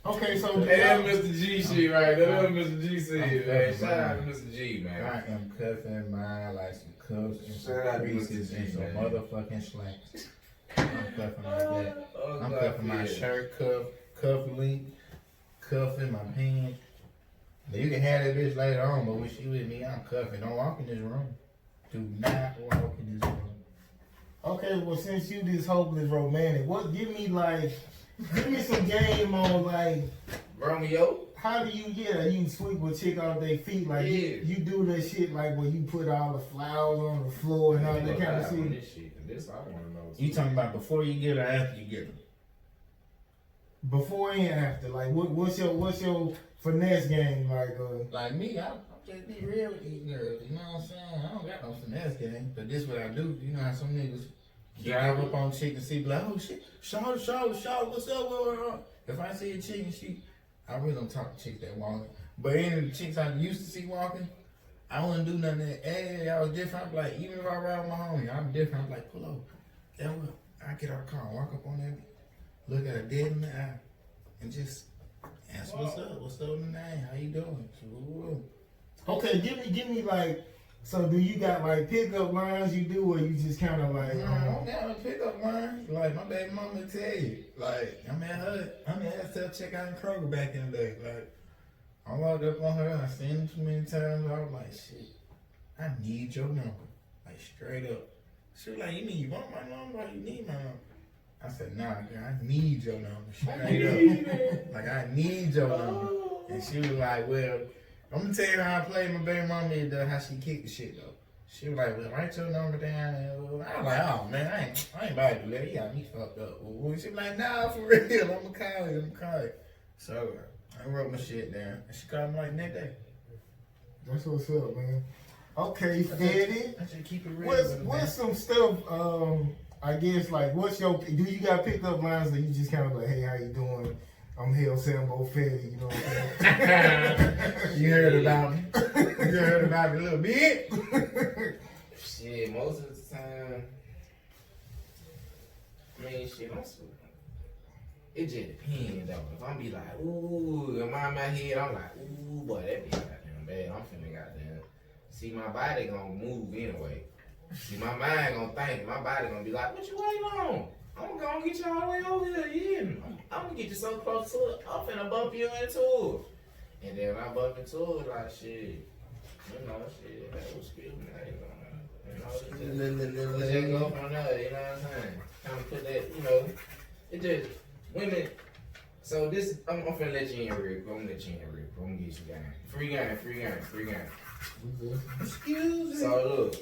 Okay, so Hey, that's Mr. G shit right there. That's what Mr. G said, I'm man. cuffing Shout out to mine. Mr. G, man. I am cuffing mine like some cuffs and Shout out some to creases Mr. and G, some man. motherfucking slacks. I'm cuffing like that. Oh, I'm God, cuffing my yeah. shirt cuff link, cuffing my pants. Now, you can have that bitch later on, but when she with me, I'm cuffing. Don't walk in this room. Do not walk in this room. okay, well since you this hopeless romantic, give me some game on like Romeo? how do you sweep a chick off their feet like Yeah. you do that shit like where you put all the flowers on the floor and all that kind of shit. This shit. This I want to know. You talking about before you get her, after you get her? Before and after, like what's your finesse game like? Like me, I'm just be real with these girls. You know what I'm saying? I don't got no finesse game, but this what I do. You know how some niggas drive up on chick and see, be like, oh shit, shout, what's up? If I see a chick and I really don't talk to chicks that walking. But any of the chicks I used to see walking, I wouldn't do nothing that, hey, I was different. I'm like, even if I ride with my homie, I'm different. I'm like, pull over. That what? I get out the car, walk up on that, look at her dead in the eye, and just ask what's up in the name, how you doing? Okay, give me like, so do you got like pickup lines you do, or you just kind of like? I don't got a pickup line. Like my baby mama tell you, like I'm at self checkout in Kroger back in the day. Like I logged up on her. I seen it too many times. I was like, shit, I need your number. Like, straight up. She was like, you want my number or you need my number? I said, nah, girl, I need your number. Straight up. Like, I need your number. And she was like, well, I'm going to tell you how I played my baby mama and how she kicked the shit, though. She was like, well, write your number down. And I was like, oh, man, I ain't about to do that. You got me fucked up. She was like, nah, for real. I'm going to call you. So, I wrote my shit down. And she called me like next day. That's what's up, man. Okay, Fetty. I should keep it real. What's some stuff, I guess, like, do you got pickup lines that you just kind of like, hey, how you doing? I'm Hell Sambo Fetty, you know what I'm saying? You heard about me. You heard about me a little bit. Shit, most of the time, I mean, shit, it just depends, though. If I'm be like, ooh, in my head, I'm like, ooh, boy, that be goddamn bad. I'm finna goddamn. See, my body gonna move anyway. See, my mind gonna think. My body gonna be like, what you waiting on? I'm gonna get you all the way over here, yeah. I'm gonna get you so close to it, I'm finna bump you into it. And then when I bump into it, like, shit, you know, shit, that was excuse me, you know, just go from there, you know what I'm saying? Kind of put that, you know, it just, women, so this, I'm finna let you in real quick, I'm gonna get you game. Free game. Excuse me. So look,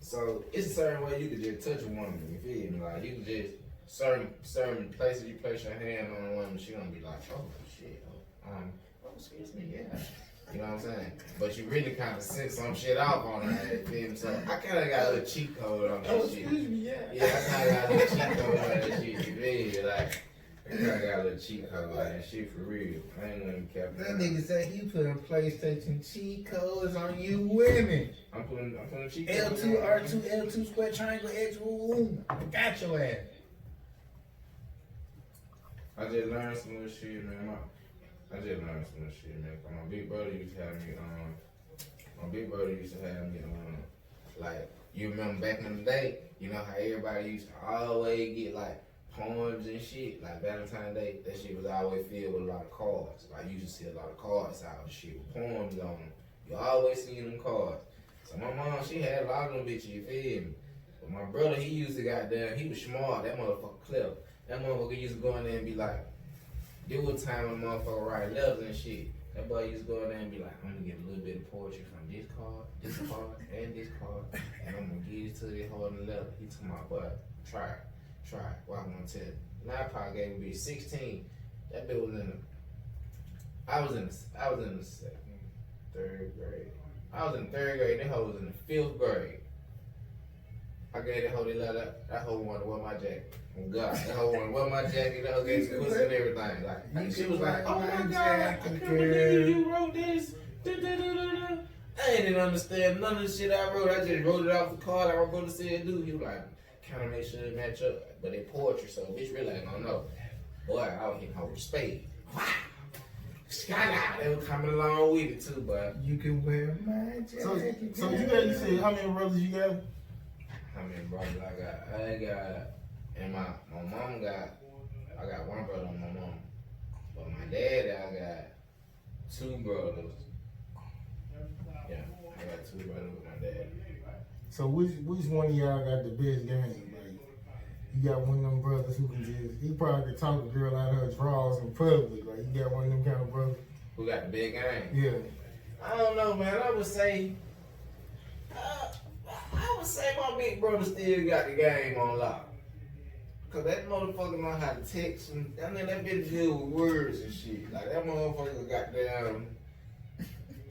so it's a certain way you can just touch a woman, you feel me? Like, you can just, certain places you place your hand on a woman, she gonna be like, oh shit, excuse me, yeah. You know what I'm saying? But you really kind of sent some shit off on her, you feel me? So I kind of got a little cheat code on that shit. Excuse me, yeah. Yeah, I kind of got a little cheat code on that shit, you feel me? Like, I kind of got a little cheat code on that shit for real. I ain't gonna cap That nigga said he put a PlayStation cheat codes on you women. I'm putting cheat codes L2, R2, L2, square triangle, X, boom. Got your ass. I just learned some little shit, man. I just learned some little shit, man. 'Cause my big brother used to have me, like, you remember back in the day, you know how everybody used to always get, like, poems and shit, like Valentine's Day, that shit was always filled with a lot of cards. Like, you used to see a lot of cards out and shit with poems on them. You always see them cards. So my mom, she had a lot of them bitches, you feel me? But my brother, he used to goddamn, he was smart, that motherfucker clever. That motherfucker used to go in there and be like, there was time when motherfucker write letters and shit. That boy used to go in there and be like, I'm gonna get a little bit of poetry from this card, and this card, and I'm gonna give it to this whole letter. He told my boy, try it. Well, I'm gonna tell you. My pop gave me 16. That bitch was I was in the third grade. I was in the third grade. That hoe was in the fifth grade. I gave that hoe the letter. That hoe wanted to wear my jacket. Oh God, that hoe wanted to wear my jacket. That hoe gave me pussy and everything. Like, she was like, oh my God, I can't believe you wrote this. I didn't understand none of the shit I wrote. I just wrote it off the card. I wrote to say it, dude. He was like, kind of make sure it match up. But they poetry, so bitch really ain't gonna know. Boy, I was hitting her with a spade. Wow. Skyline, they were coming along with it too, but You can wear my jacket. So you said, how many brothers you got? how many brothers I got? I got, and my mom I got one brother on my mom. But my dad, I got two brothers. Yeah, I got two brothers with my dad. So which one of y'all got the best game? Like, you got one of them brothers who can just, he probably could talk a girl out of her drawers in public. Like, you got one of them kind of brothers. Who got the big game? Yeah. I don't know, man. I would say my big brother still got the game on lock. Cause that motherfucker know how to text and I mean that bitch good with words and shit. Like that motherfucker got down.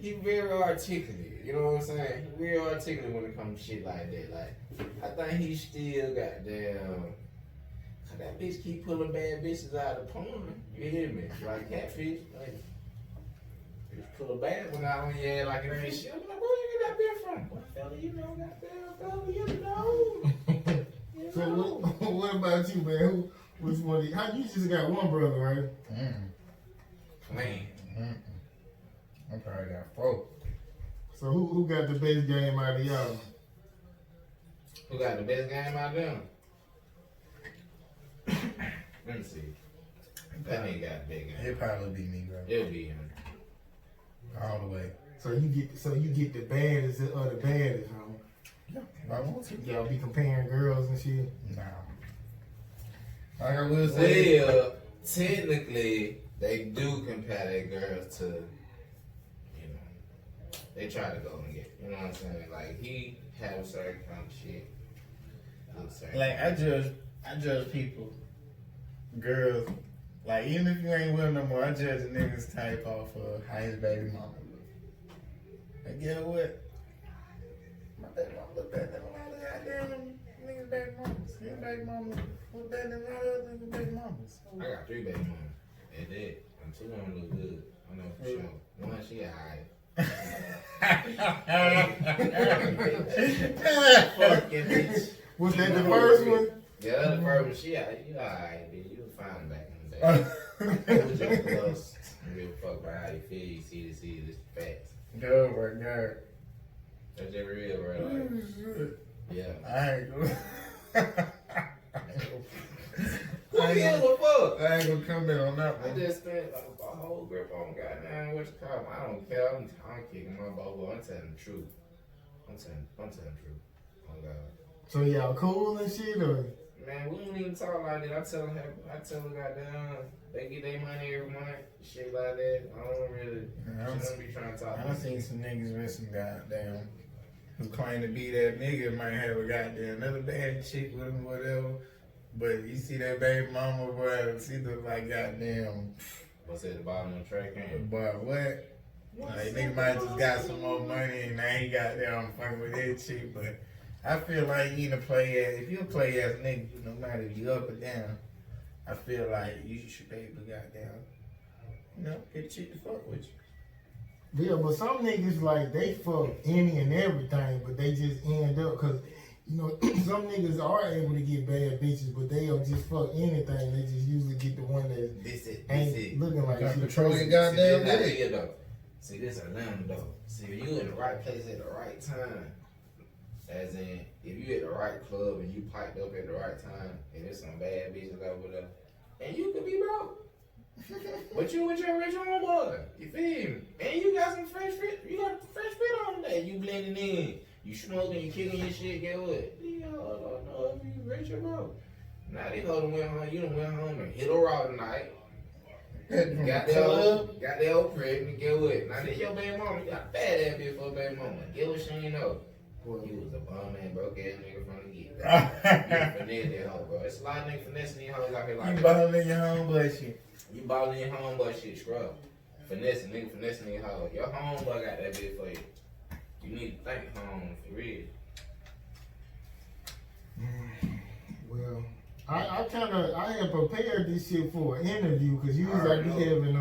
He very articulate, you know what I'm saying? He very articulate when it comes to shit like that. Like I think he still got down. Cause that bitch keep pulling bad bitches out of the pond. You hear me? Like catfish. Like, bitch pull a bad one out on your head like it ain't shit. I'm like, where you get that bitch from? Well, fella, you know, goddamn fella, you know. So what about you, man? Which one? How you just got one brother, right? Man. I probably got 4. So who got the best game out of y'all? Who got the best game out of them? Let me see. That nigga got the big game. It'd probably be me, bro. It'll be him. All the way. So you get the baddest of the baddest, huh? Yeah, if I want to. Y'all be comparing girls and shit. Nah. Like I will say. Well, technically, they do compare their girls to, you know, they try to go and get, you know what I'm saying? Like, he have a certain kind of shit. Like I judge people, girls. Like even if you ain't with them no more, I judge a nigga's type off of how his baby mama look. And guess what? My baby mama look better than a lot of goddamn niggas' baby mamas. His baby mama look better than a lot of other niggas' baby mamas. I got 3 baby mamas. That's it. And 2 of them look good. I know for sure. One, she a high. Fucking bitch. Was that the first one? Yeah, the first one, she alright, bitch. You was fine back in the day. It was just close. You give a fuck about how you feel. You see this facts. Oh my god. That's just real, bro. Like, yeah. I ain't gonna. Who gives a fuck? I ain't gonna comment on that I one. just spent like, a whole grip on goddamn what you call me. I don't care. I'm kicking my bubble. I'm telling the truth. I'm telling the truth. Oh God. So y'all cool and shit, or? Man, we don't even talk like that. I tell them goddamn, they get their money every month, shit like that. I don't really, Yeah, I don't be trying to talk. I seen some niggas with some goddamn who claim to be that nigga might have a goddamn another bad chick with him, whatever. But you see that baby mama, boy, she look like goddamn. What's at the bottom of the track can? Boy, what? Like nigga might just got some more money and now he got down fucking with that chick, but I feel like you need to play ass. If you a play ass nigga, no matter if you up or down, I feel like you should be able to goddamn, you know, get a chick to fuck with you. Yeah, but some niggas like they fuck any and everything, but they just end up because you know some niggas are able to get bad bitches, but they'll just fuck anything. They just usually get the one that This ain't it. looking like Gotta she control your crazy. goddamn See, this dick. how though. See, this Atlanta though. See, if you in the right place at the right time, as in, if you at the right club and you piped up at the right time, and there's some bad bitches over there, and you could be broke. But you with your rich homeboy, you feel me? And you got some fresh fit, you got fresh fit on today. You blending in, you smoking, you kicking your shit. Get what? You don't know if you rich or broke. Now they go to went home, you done went home and hit a raw tonight. Got that old pregnant. Get what? Now that your baby mama, you got a bad ass bitch for a baby mama. Get what she ain't know. Boy, you was a bum man, broke ass nigga from the get. You finesse that hoe, bro. It's a lot of niggas finessing these hoes out here like You that. balling in your homeboy shit. You balling your homeboy shit, scrub. Finessing, nigga finessing these hoes. Your homeboy got that bitch for you. You need to thank home for real. Well, I had prepared this shit for an interview because usually I be having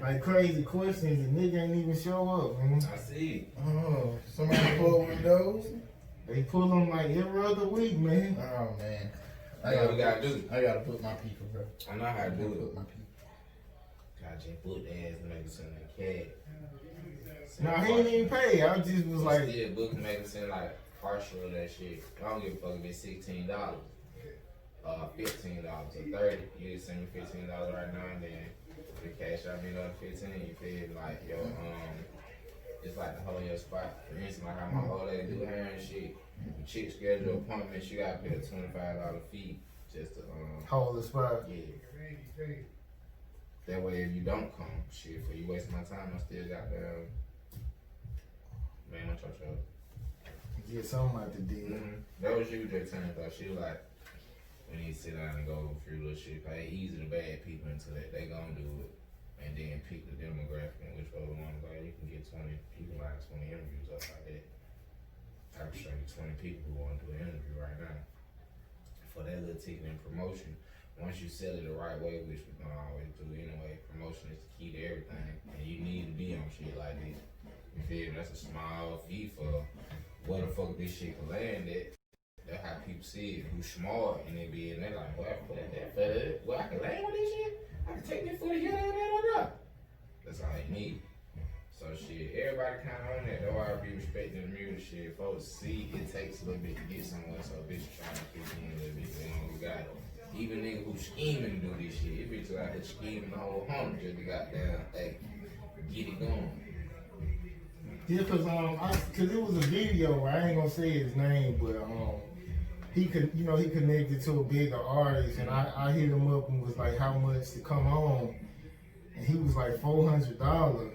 like crazy questions and nigga ain't even show up, man. I see. Oh, somebody pull windows? They pull them like every other week, man. Oh man. That's what we gotta do. I gotta put my people, bro. I know how to do Put it. my people. I just put the ass medicine in the cat. No, he ain't even pay. I just was like, still book medicine like partial of that shit. I don't give a fuck if it's $16. $15 or $30. You just send me $15 right now and then you cash out me another 15. You feel like yo, it's like to hold your spot. For instance, like how my old lady do hair and shit. When chick schedule appointments, you gotta pay a $25 fee just to hold the spot. yeah. That way if you don't come, shit, for you wasting my time, I still got the man on your show. Get something out the deal. That was you just saying though. She was like, we need to sit down and go through little shit. Cause it's easy to bad people into that. They gonna do it. And then pick the demographic and which other one like you can get 20 people like 20 interviews up like that. I can show you 20 people who want to do an interview right now. For that little ticket and promotion, once you sell it the right way, which we're gonna always do anyway, promotion is the key to everything. And you need to be on shit like this. You feel me? That's a small fee for where the fuck this shit can land at. That's how people see it. Who's smart and they be in there like, well, I can put that for it. Well, I can land with this shit. I can take this footage here, da. That's all you need. So shit, everybody kind of on that. Though I be respecting the music shit. Folks see it takes a little bit to get somewhere. So bitch trying to kick in a little bit. You know, we got it. Even niggas who scheming to do this shit. It bitches out here scheming the whole 100 just to goddamn, hey, get it going. Yeah, cause it was a video. I ain't gonna say his name, but he connected to a bigger artist, and I hit him up and was like, how much to come on, and he was like $400. And I was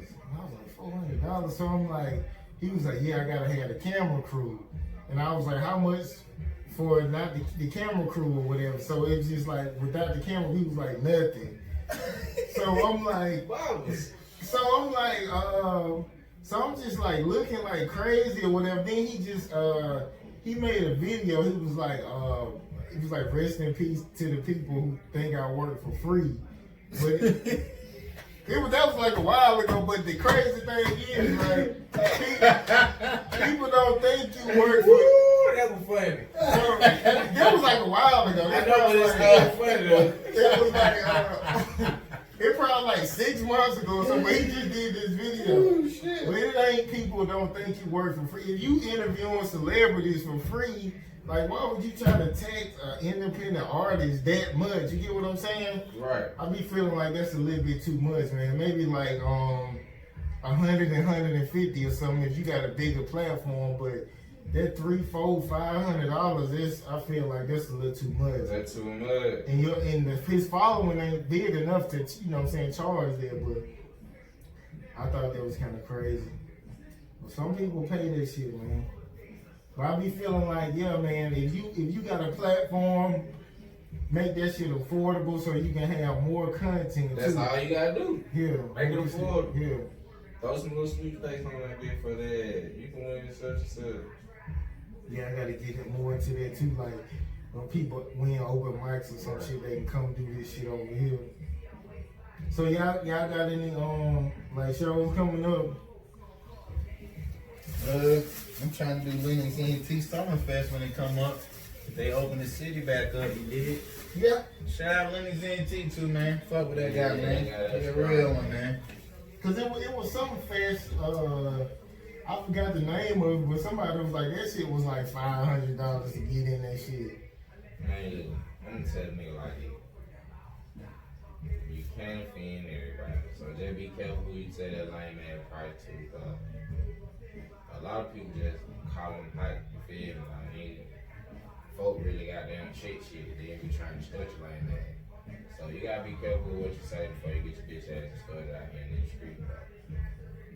like, $400. So I'm like, he was like, yeah, I gotta have the camera crew, and I was like, how much for not the camera crew or whatever? So it's just like without the camera, he was like nothing. So I'm like, so I'm just like looking like crazy or whatever. Then he made a video. He was like rest in peace to the people who think I work for free. But that was like a while ago. But the crazy thing is, like, people don't think you work for. That was funny. So, that was like a while ago. I know, but it's still funny though. It was like it probably like 6 months ago. So when he just did this video, Oh, shit. but it ain't people don't think you work for free. If you interviewing celebrities for free, like why would you try to tax an independent artist that much? You get what I'm saying? Right. I be feeling like that's a little bit too much, man. Maybe like 100 and 150 or something if you got a bigger platform, but that $300, $400, $500, I feel like that's a little too much. That's too much. And his following ain't big enough to, charge there, but I thought that was kind of crazy. But some people pay that shit, man. But I be feeling like, yeah, man, if you got a platform, make that shit affordable so you can have more content. That's too. all you gotta do. Yeah. Make it affordable. Yeah. Throw some little sweepstakes on that bit for that. You can win such and such. Yeah, I gotta get him more into that too. Like when people win open mics or some shit, they can come do this shit over here. So y'all got any like shows coming up? I'm trying to do Lennox NT Summer Fest when it come up. If they open the city back up, you did. Yeah. Shout out Lennox NT too, man. Fuck with that guy, Yeah, man. yeah, that's He a right. real one, man. Cause it was some fest. I forgot the name of it, but somebody was like that shit was like $500 to get in that shit. Man, I'm gonna tell a nigga like it. You can't offend everybody. So just be careful who you say that lame ass price to. Cause a lot of people just call them hype, you feel me? Like, folk really got damn shit, they be trying to stretch like that. So you gotta be careful with what you say before you get your bitch ass started out here in the street, bro.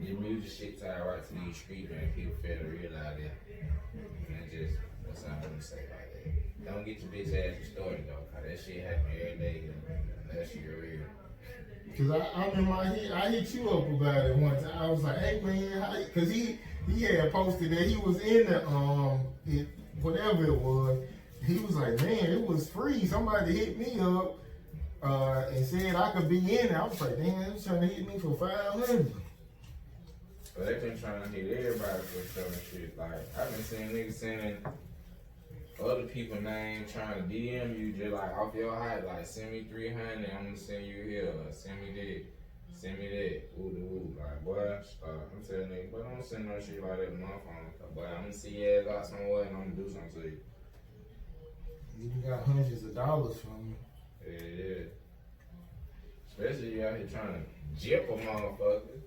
Your music shit tied right to these street, man. People fail to realize that. And that's all I'm gonna say like that. Don't get your bitch ass started though, cause that shit happen every day, and that shit real. Cause I'm in my head, I hit you up about it one time. I was like, hey man, cause he had posted that he was in the whatever it was. He was like, man, it was free. Somebody hit me up and said I could be in it. I was like, damn, they was trying to hit me for $500. But they been trying to hit everybody for showing shit. Like I've been seeing niggas sending other people names trying to DM you just like off your height, like send me 300, I'm gonna send you here, or send me that, ooh the ooh. Like boy, I'm telling niggas, but don't send no shit like that to my phone. Boy, I'm gonna see your ass out somewhere and I'm gonna do something to you. You got hundreds of dollars from me. Yeah. Especially you out here trying to jip a motherfucker.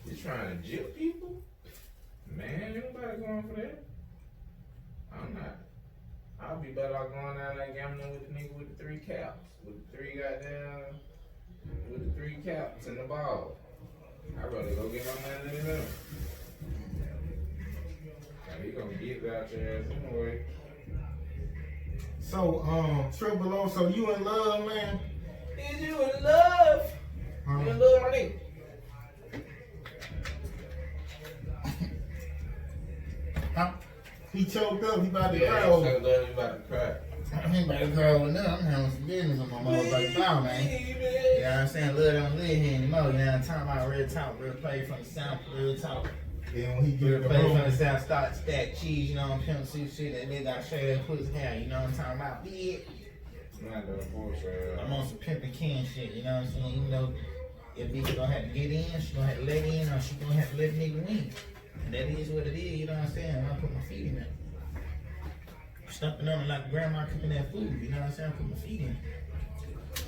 You trying to jip people? Man, ain't nobody going for that. I'm not. I'll be better off going down there gambling with the nigga with the 3 caps. With the 3 caps and the ball. I'd rather go get my money than them. He gonna get out your ass anyway. So, Triple O, so you in love, man? Is you in love? You in love, my nigga? Huh? He choked up, he about to Yeah, cry I'm over. so glad you about to cry. I ain't about to call with them. I'm having some business on my motherfucking phone, man. You know what I'm saying? Love don't live here anymore. You know what I'm talking about? Real talk, real play from the South, real talk. Then when he get Real in the play from the room, South, start stack cheese, you know, I'm pimp shit that nigga got straight up pussy hair, you know what I'm talking about? Bitch. I'm not doing bullshit. I'm on some pimpin' can shit, you know what I'm saying? You know, if bitch gonna have to get in, she gonna have to let in, or she gonna have to let a nigga win. And that is what it is, you know what I'm saying? I put my feet in it. Stumping on it like grandma cooking that food, you know what I'm saying? I put my feet in it.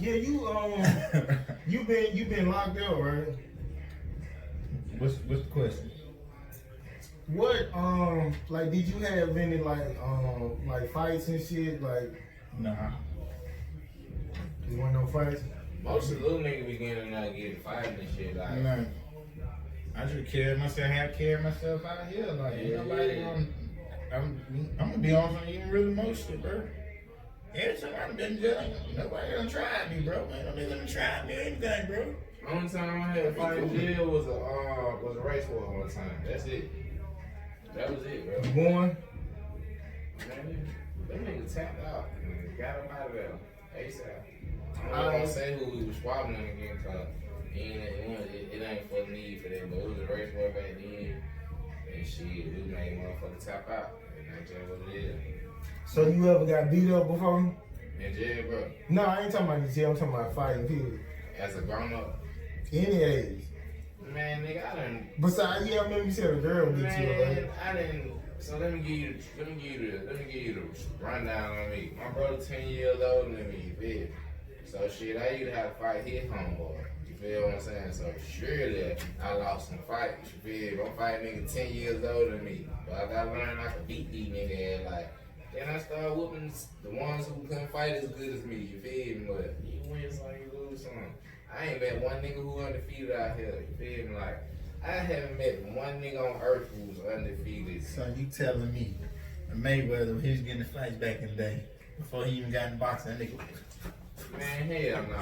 yeah, you been locked up, right? What's the question? What like did you have any like fights and shit? Like Nah. you want no fights? Most of the little niggas be getting out getting fighting and shit. Like, Nah. I just carry myself out here. Like, ain't nobody I'm gonna be on some even really most shit, bro. Every time I've been jail, nobody done tried me, bro. Man, don't even try me or anything, bro. only time I had a fight in jail was a race war one time. That's it. That was it, bro. You won? Man, them niggas tapped out and got him out of there ASAP. I'm not gonna say who we was swapping again, cause it ain't for the need for that, but it was a race war back then. And shit, we made motherfuckers tap out. And that's just what it is. So you ever got beat up before? In jail, bro. No, I ain't talking about the jail. I'm talking about fighting period. As a grown up, Any age. man, nigga, I done. Besides, yeah, I remember you said a girl beat you up. Man, Right? I didn't. So let me give you the rundown on me. My brother 10 years older than me, you feel? So shit, I used to have to fight his homeboy. You feel what I'm saying? So surely I lost some fights. You feel? I'm fighting nigga 10 years older than me. But I gotta learn I could beat these niggas ass like. Then I started whooping the ones who couldn't fight as good as me. You feel me? But you win some, you lose some. I ain't met one nigga who undefeated out here. You feel me? Like. I haven't met one nigga on earth who's undefeated. So you telling me Mayweather, when he was getting the fights back in the day, before he even got in boxing, that nigga. Man, hell no.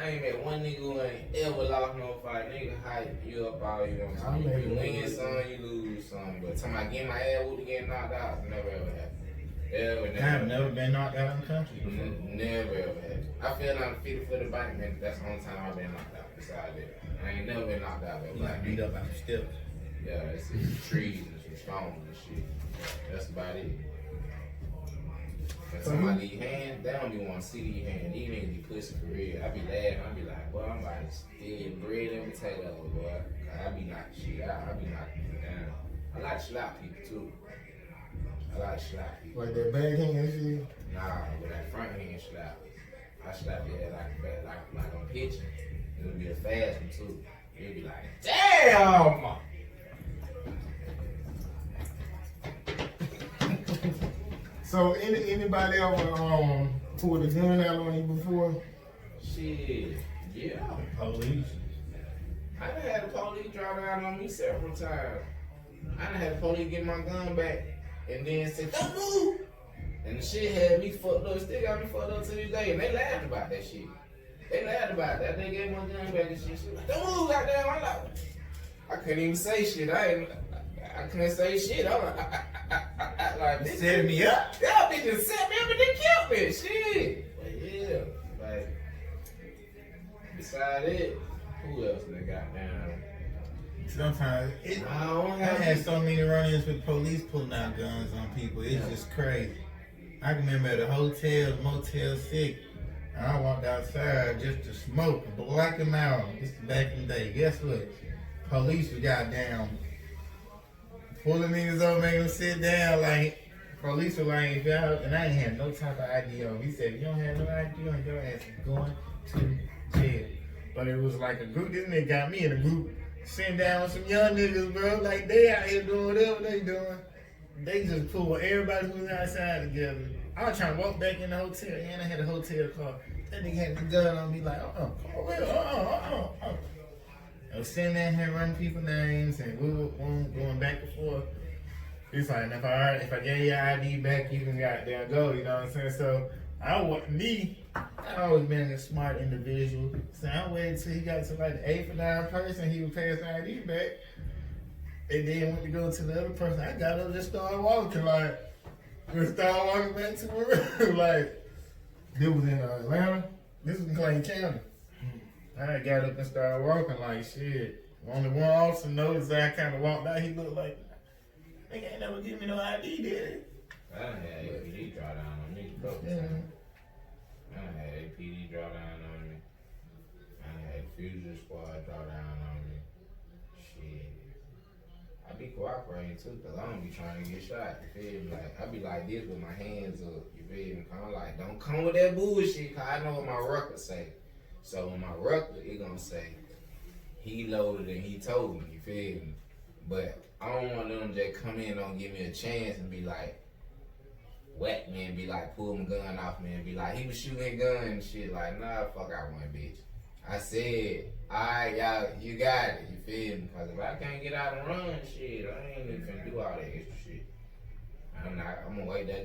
I ain't met one nigga who ain't ever lost no fight. Nigga hype you up all you want to. You win some, you lose some. But talking about getting my ass whooped and getting knocked out, never ever happened. I've never been knocked out in the country before. Never ever happened. I feel undefeated for the bank, man. That's the only time I've been knocked out. Besides that. I ain't never been knocked out. You got beat up out the steps. Yeah, it's some trees and some stones and shit. That's about it. When somebody need hand, they don't even want to see these hands. These niggas be pussy for real. I be laughing. I be like, boy, I'm about to steal bread and potatoes, boy. I be knocking shit out. I be knocking people down. I like to slap people too. I like to slap people. Like that backhand and shit? Nah, with that front hand slap. I slap your head like I'm pitching. It'll be a fast one too. It'll be like, damn! So anybody ever pulled a gun out on you before? Shit, yeah. Police. I done had the police drive down on me several times. I done had the police get my gun back and then say, don't move! And the shit had me fucked up. Still got me fucked up to this day. And they laughed about that shit. They laughed about that. They gave my gun back and shit. She was like, don't move, goddamn. I'm like, I couldn't even say shit. I couldn't say shit. I'm like, They set me up. Y'all bitches set me up and they killed me. Shit. But yeah, like, besides it, who else they got down? Sometimes I had so many run-ins with police pulling out guns on people. It's just crazy. I can remember at a hotel, Motel 6, and I walked outside just to smoke and black them out. This is back in the day. Guess what? Police was goddamn pulling niggas over, making them sit down. Like, police were like, if y'all, and I ain't had no type of ID on. He said, if you don't have no ID on, your ass is going to jail. But it was like a group. This nigga got me in a group sitting down with some young niggas, bro. Like, they out here doing whatever they doing. They just pulled everybody who was outside together. I was trying to walk back in the hotel, and I had a hotel car. That nigga had the gun on me, like, I was sitting down here running people's names, and we were going back and forth. He's like, if I get your ID back, you can goddamn go, you know what I'm saying? So, I always been a smart individual. So I waited till he got to like the 8th or 9th person, he would pass the ID back. And then went to go to the other person. I got up and just started walking, like, just started walking back to my room. Like, This was in Atlanta? this was in Clayton County. I got up and started walking like shit. Only one officer noticed that I kind of walked out. He looked like, nigga ain't never give me no ID, did it? I done had APD draw down on me. Yeah. I done had APD draw down on me. I done had Fusion Squad draw down on me. Shit. I be cooperating too, cause I don't be trying to get shot. You feel me? Like, I be like this with my hands up. You feel me? I'm like, don't come with that bullshit, cause I know what my record say. So when my record, it gonna say, he loaded and he told me. You feel me? But I don't want them to just come in, don't give me a chance and be like, whack me and be like, pull my gun off me and be like, he was shooting gun and shit. Like, nah, fuck, I want, bitch. I said, alright, y'all, you got it. You feel me? Because if I can't get out and run, shit, I ain't even finna do all that extra shit. I'm gonna wait there,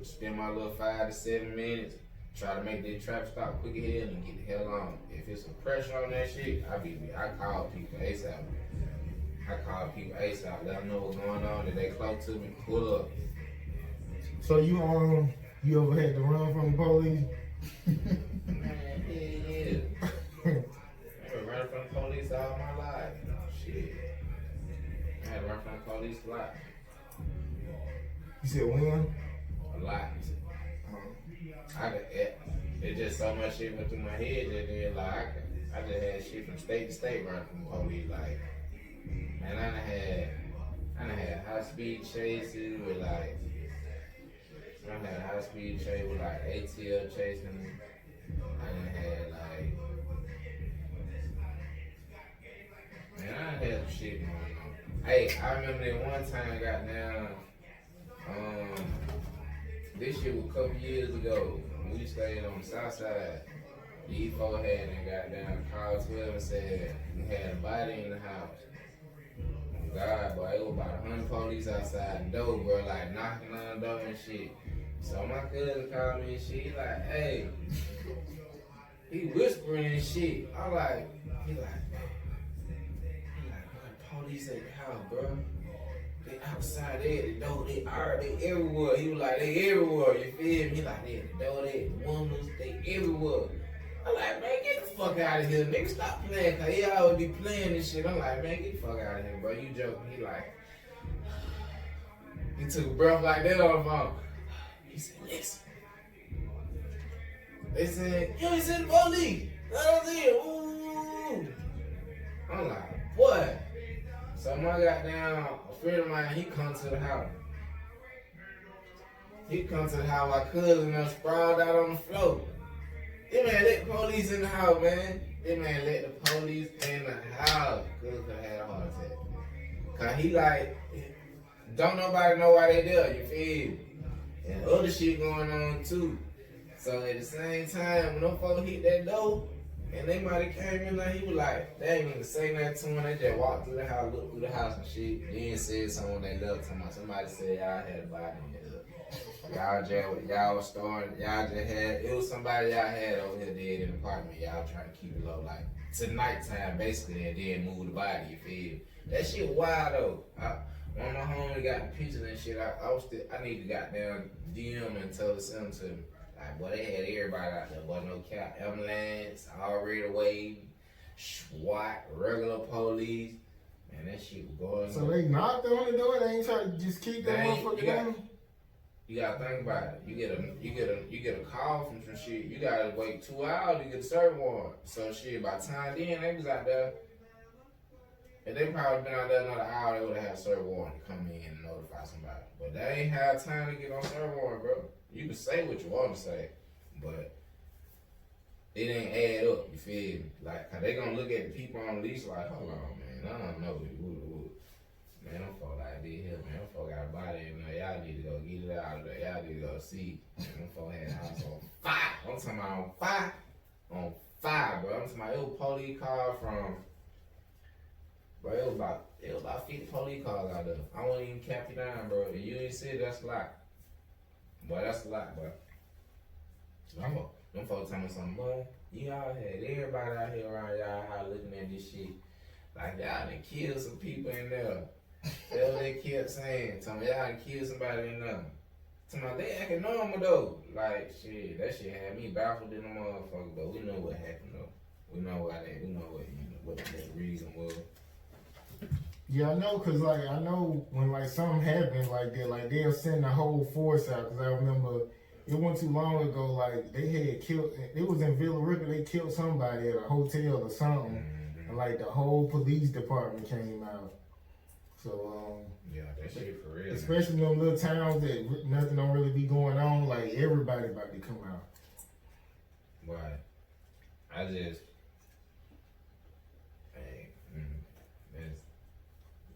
spend my little 5 to 7 minutes, try to make this traffic stop quick ahead and get the hell on. If it's some pressure on that shit, I call people ASAP. Let them know what's going on, that they close to me, pull up. So you ever had to run from the police? Man, yeah. I've been running from the police all my life. Shit. I had to run from the police a lot. You said when? A lot. It's just so much shit went through my head that then like I just had shit from state to state running from the police. Like, man, I done had high speed chases with like ATL chasing me. I done had like, man, I done had some shit going on. Hey, I remember that one time I got down. This shit was a couple years ago. We stayed on the south side. The E4 had and got down, called 12 and said we had a body in the house. Oh God, boy, it was about 100 police outside the door, bro, like knocking on the door and shit. So my cousin called me and shit. He like, hey, he whispering and shit. I'm like, he like, what police at the house, bro? They outside, they at the door, they everywhere. He was like, they everywhere, you feel me? He like, they at the door, they at the windows, they everywhere. I'm like, man, get the fuck out of here, nigga, stop playing, cause he always be playing this shit. I'm like, man, get the fuck out of here, bro, you joking. He like, he took a breath like that on the phone. He said, listen. They said, you ain't seen the police. That was it, ooh. I'm like, what? So my goddamn friend of mine, he come to the house. My cousin done sprawled out on the floor. They man let the police in the house, man. Cousin could have had a heart attack. Cause he like, don't nobody know why they there, you feel me? And other shit going on too. So at the same time, when them folks hit that door, and they might have came in there, he was like, they ain't even say nothing to him. They just walked through the house, looked through the house and shit. Then said something when they left to him. Somebody said y'all had a body in here. Y'all was storing, y'all just had, it was somebody y'all had over here dead in the apartment. Y'all trying to keep it low, like to nighttime basically, and then move the body, you feel? That shit wild though. One of my homies got the pictures and shit. I need to goddamn DM and tell the send to me. Like, boy, they had everybody out there, boy, no cap. Ambulance, already away, SWAT, regular police. Man, that shit was going on. So they knocked on the door, they ain't trying to just keep that motherfucker down? You gotta think about it. You get a call from some shit. You gotta wait 2 hours to get a search warrant. So shit, by the time then they was out there, if they probably been out there another hour, they would have had a search warrant to come in and notify somebody. But they ain't had time to get on search warrant, bro. You can say what you want to say, but it ain't add up, you feel me? Like, cause they gonna look at the people on the lease like, hold on, man, I don't know. Man, them folk like this here, man. Them folk got a body in there. Y'all need to go get it out of there. Y'all need to go see. Man, them folk had the house on fire. I'm talking about on fire. On fire, bro. I'm talking about it was police car from, bro, it was about 50 police cars out there. I won't even cap you down, bro. If you ain't see it, that's a lot. Boy, that's a lot, boy. Them folks tell me something, boy. You all had everybody out here around y'all house looking at this shit. Like, y'all done killed some people in there. That's what they kept saying. Tell me, y'all done killed somebody in there. Tell me, they acting normal, though. Like, shit, that shit had me baffled in the motherfucker, but we know what happened, though. We know what that reason was. Yeah, I know, cause like I know when like something happened like that, like they'll send the whole force out. Cause I remember it wasn't too long ago, like they had killed. It was in Villa Rica. They killed somebody at a hotel or something, and like the whole police department came out. So yeah, that shit for real. Especially in them little towns that nothing don't really be going on. Like everybody about to come out. Right.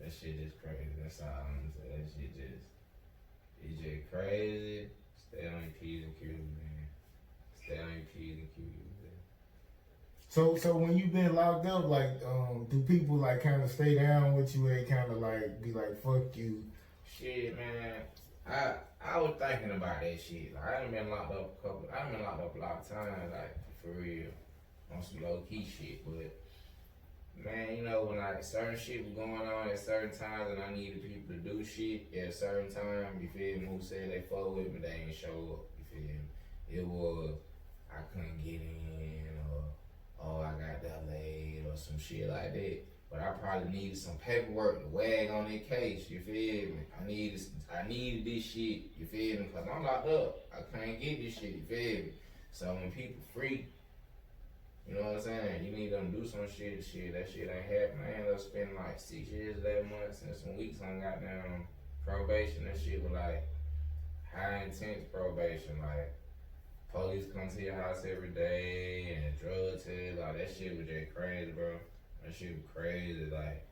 That shit is crazy. That's all I'm saying. That shit it's just crazy. Stay on your P's and Q's, man. Stay on your P's and Q's, man. So when you been locked up, like, do people like kind of stay down with you and kind of like be like, fuck you? Shit, man. I was thinking about that shit. Like, I done been locked up a lot of times, like, for real. On some low key shit, but man, you know, when like certain shit was going on at certain times and I needed people to do shit at a certain time, you feel me? Who said they fuck with me, they ain't show up, you feel me? It was, I couldn't get in, or, oh, I got delayed, or some shit like that. But I probably needed some paperwork to wag on that case, you feel me? I needed this shit, you feel me? Cause I'm locked up, I can't get this shit, you feel me? So when people free, you know what I'm saying? You need them to do some shit, that shit ain't happening. I ended up spending like 6 years, 11 months, and some weeks on goddamn probation. That shit was like high intense probation. Like, police come to your house every day and drug test. Like, that shit was just crazy, bro. That shit was crazy. Like,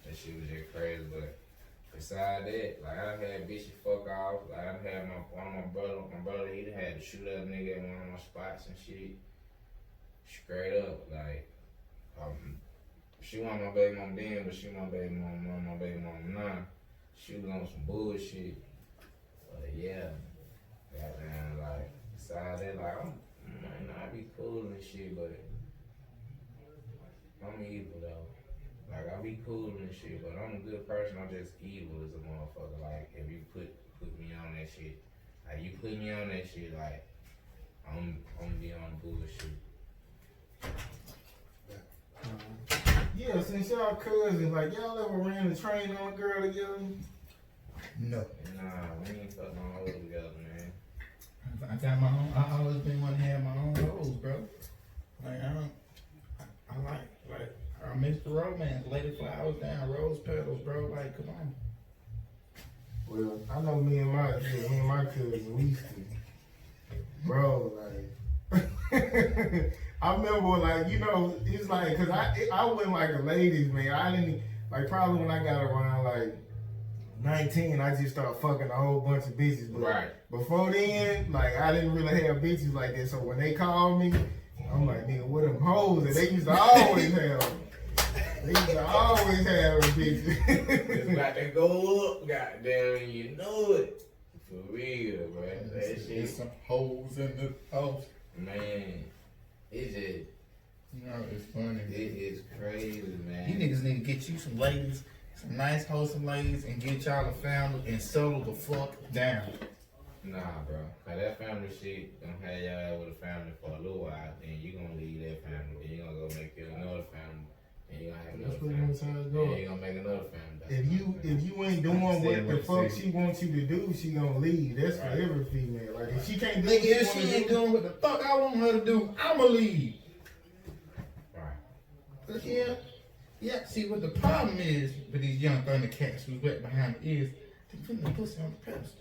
that shit was just crazy. But besides that, like, I had bitches fuck off. Like, I had my brother, he had to shoot up a nigga at one of my spots and shit. Straight up, like, she wasn't my baby mom then, but she my baby mom now. She was on some bullshit. But yeah, goddamn, like, besides that, like, I might not be cool and shit, but I'm evil though. Like, I be cool and shit, but I'm a good person. I'm just evil as a motherfucker. Like, if you put me on that shit, like, you put me on that shit, like, I'm be on bullshit. Yeah, since y'all cousins, like, y'all ever ran the train on a girl together? No. Nah, we ain't fucking on hoes together, man. I got my own. I always been one to have my own roles, bro. Like I miss the romance. Lay the flowers down, rose petals, bro. Like, come on. Well, I know me and my cousins, we used to, bro, like, I remember, like, you know, it's like, cause I went like a ladies, man. I didn't, like, probably when I got around like 19, I just started fucking a whole bunch of bitches. But Right. before then, like, I didn't really have bitches like that. So when they called me, I'm like, nigga, what them hoes? And they used to always have. They used to always have bitches. It's about to go up, goddamn, you know it. For real, bro. That shit, There's some holes in the house. man. It just, You know, it's funny. it is crazy, man. You niggas need to get you some ladies, some nice wholesome ladies, and get y'all a family and settle the fuck down. Nah, bro. Cause that family shit gonna have y'all with a family for a little while, then you gonna leave that family, then you gonna go make you another family, and you gonna have That's another pretty family. much how it Then goes. you gonna make another family. If you ain't doing what the fuck she wants you to do, she gonna leave. That's for Right. every female. Like, if she can't do Nigga, what if she she wanna ain't do, doing what the fuck I want her to do, I'ma leave. Right. Cause yeah, see what the problem is with these young thundercats who's wet behind the ears, they putting the pussy on the pedestal.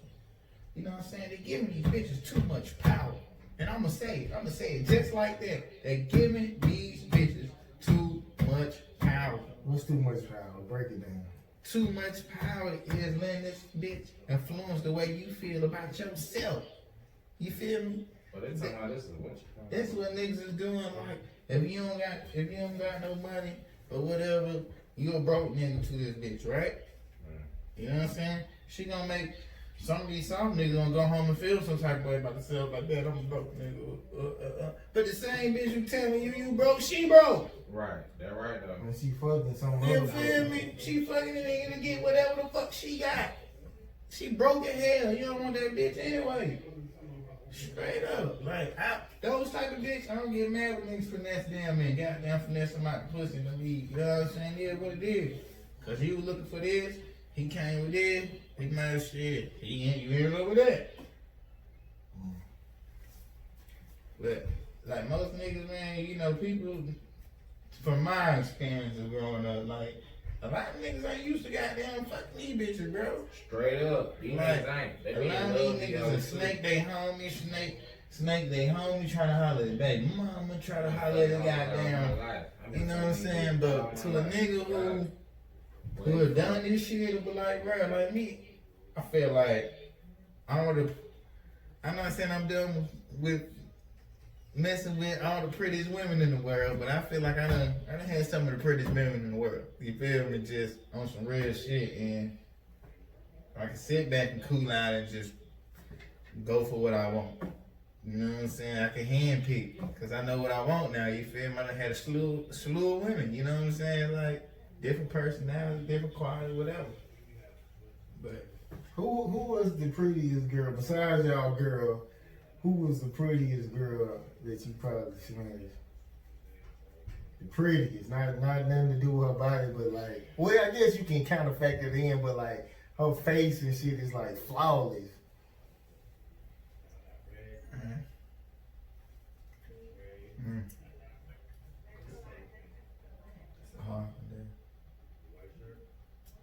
You know what I'm saying? They giving these bitches too much power. And I'ma say it just like that. They're giving these bitches too much power. what's too much power? Break it down. Too much power is letting this bitch influence the way you feel about yourself. You feel me? But they talking about this is what you call That's what niggas is doing. Like, if you don't got no money or whatever, you a broke nigga to this bitch, right? You know what I'm saying? She gonna make some of these soft niggas gonna go home and feel some type of way about themselves like that. I'm a broke nigga. But the same bitch who telling you broke, she broke. Right. That right though. When she fucking some You other feel me? She fucking a nigga to get whatever the fuck she got. She broke as hell. You don't want that bitch anyway. Straight up. Like, those type of bitch, I don't get mad when niggas finesse damn man. Goddamn finesse them out the pussy in the league. You know what I'm saying? Yeah, what it is. Cause he was looking for this. He came with this. He mad as shit. You ain't love with that. But, like most niggas, man, you know, people, from my experience of growing up, like, a lot of niggas ain't used to goddamn fucking these bitches, bro. Straight up. These Like, niggas ain't. They a be lot in of love these together, niggas too. is snake they homie, snake they homie, try to holler at baby mama, try to holler at the goddamn, you know what I'm saying? But to a nigga who who have done this shit, but like, bro, like me, I feel like I'm not saying I'm done with messing with all the prettiest women in the world, but I feel like I done had some of the prettiest women in the world. You feel me? Just on some real shit, and I can sit back and cool out and just go for what I want. You know what I'm saying? I can handpick because I know what I want now. You feel me? I done had a slew of women. You know what I'm saying? Like different personalities, different qualities, whatever. But Who was the prettiest girl besides y'all girl? Who was the prettiest girl that you probably smashed? The prettiest, not nothing to do with her body, but like, well, I guess you can kind of factor it in, but like her face and shit is like flawless. it's a hard one there.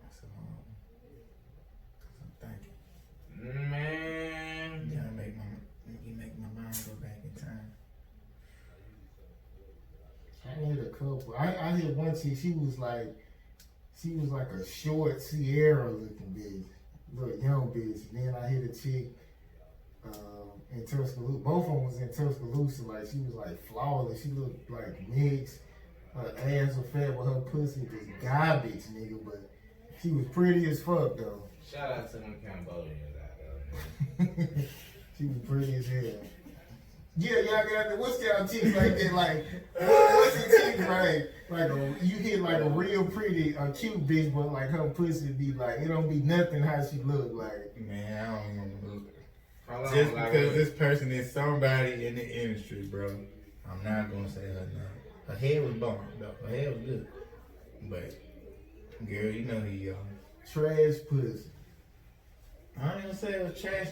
It's a hard one. 'Cause I'm thinking. Man. You gotta make my mind go back in time. I hit a couple. I hit one chick. She was like a short Sierra looking bitch, little young bitch. Then I hit a chick in Tuscaloosa. Both of them was in Tuscaloosa. Like she was like flawless. She looked like mixed. Her ass was fat, but her pussy was garbage, nigga. But she was pretty as fuck though. Shout out to them Cambodians out there. She was pretty as hell. Yeah, y'all got what's y'all chicks like that? Like, what's a chick like you hit like a real pretty, cute bitch, but like her pussy be like, it don't be nothing how she look like. Man, I don't even know. How long, Just like, because this person is somebody in the industry, bro, I'm not gonna say her name. Her head was bomb, though. Her head was good. But, girl, you know who you are. Trash pussy. I ain't gonna say it was trash,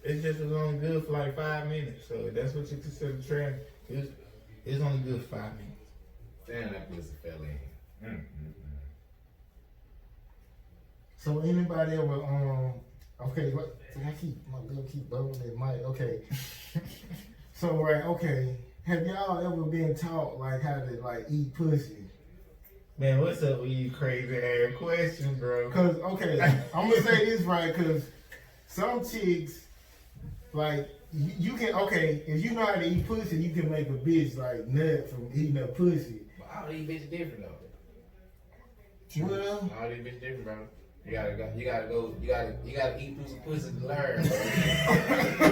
it just was only good for like 5 minutes. So that's what you consider trash. It's only good for 5 minutes. Damn, that pussy fell in. So anybody ever okay, what my girl keep bumping that mic. Okay. So okay. Have y'all ever been taught like how to like eat pussy? Man, what's up with you crazy ass questions, bro? Cause okay, I'm gonna say this right, cause some chicks like you can if you know how to eat pussy, you can make a bitch like nut from eating a pussy. But all these bitches different though. Well, All these bitches different, bro. You gotta eat through some pussy to learn,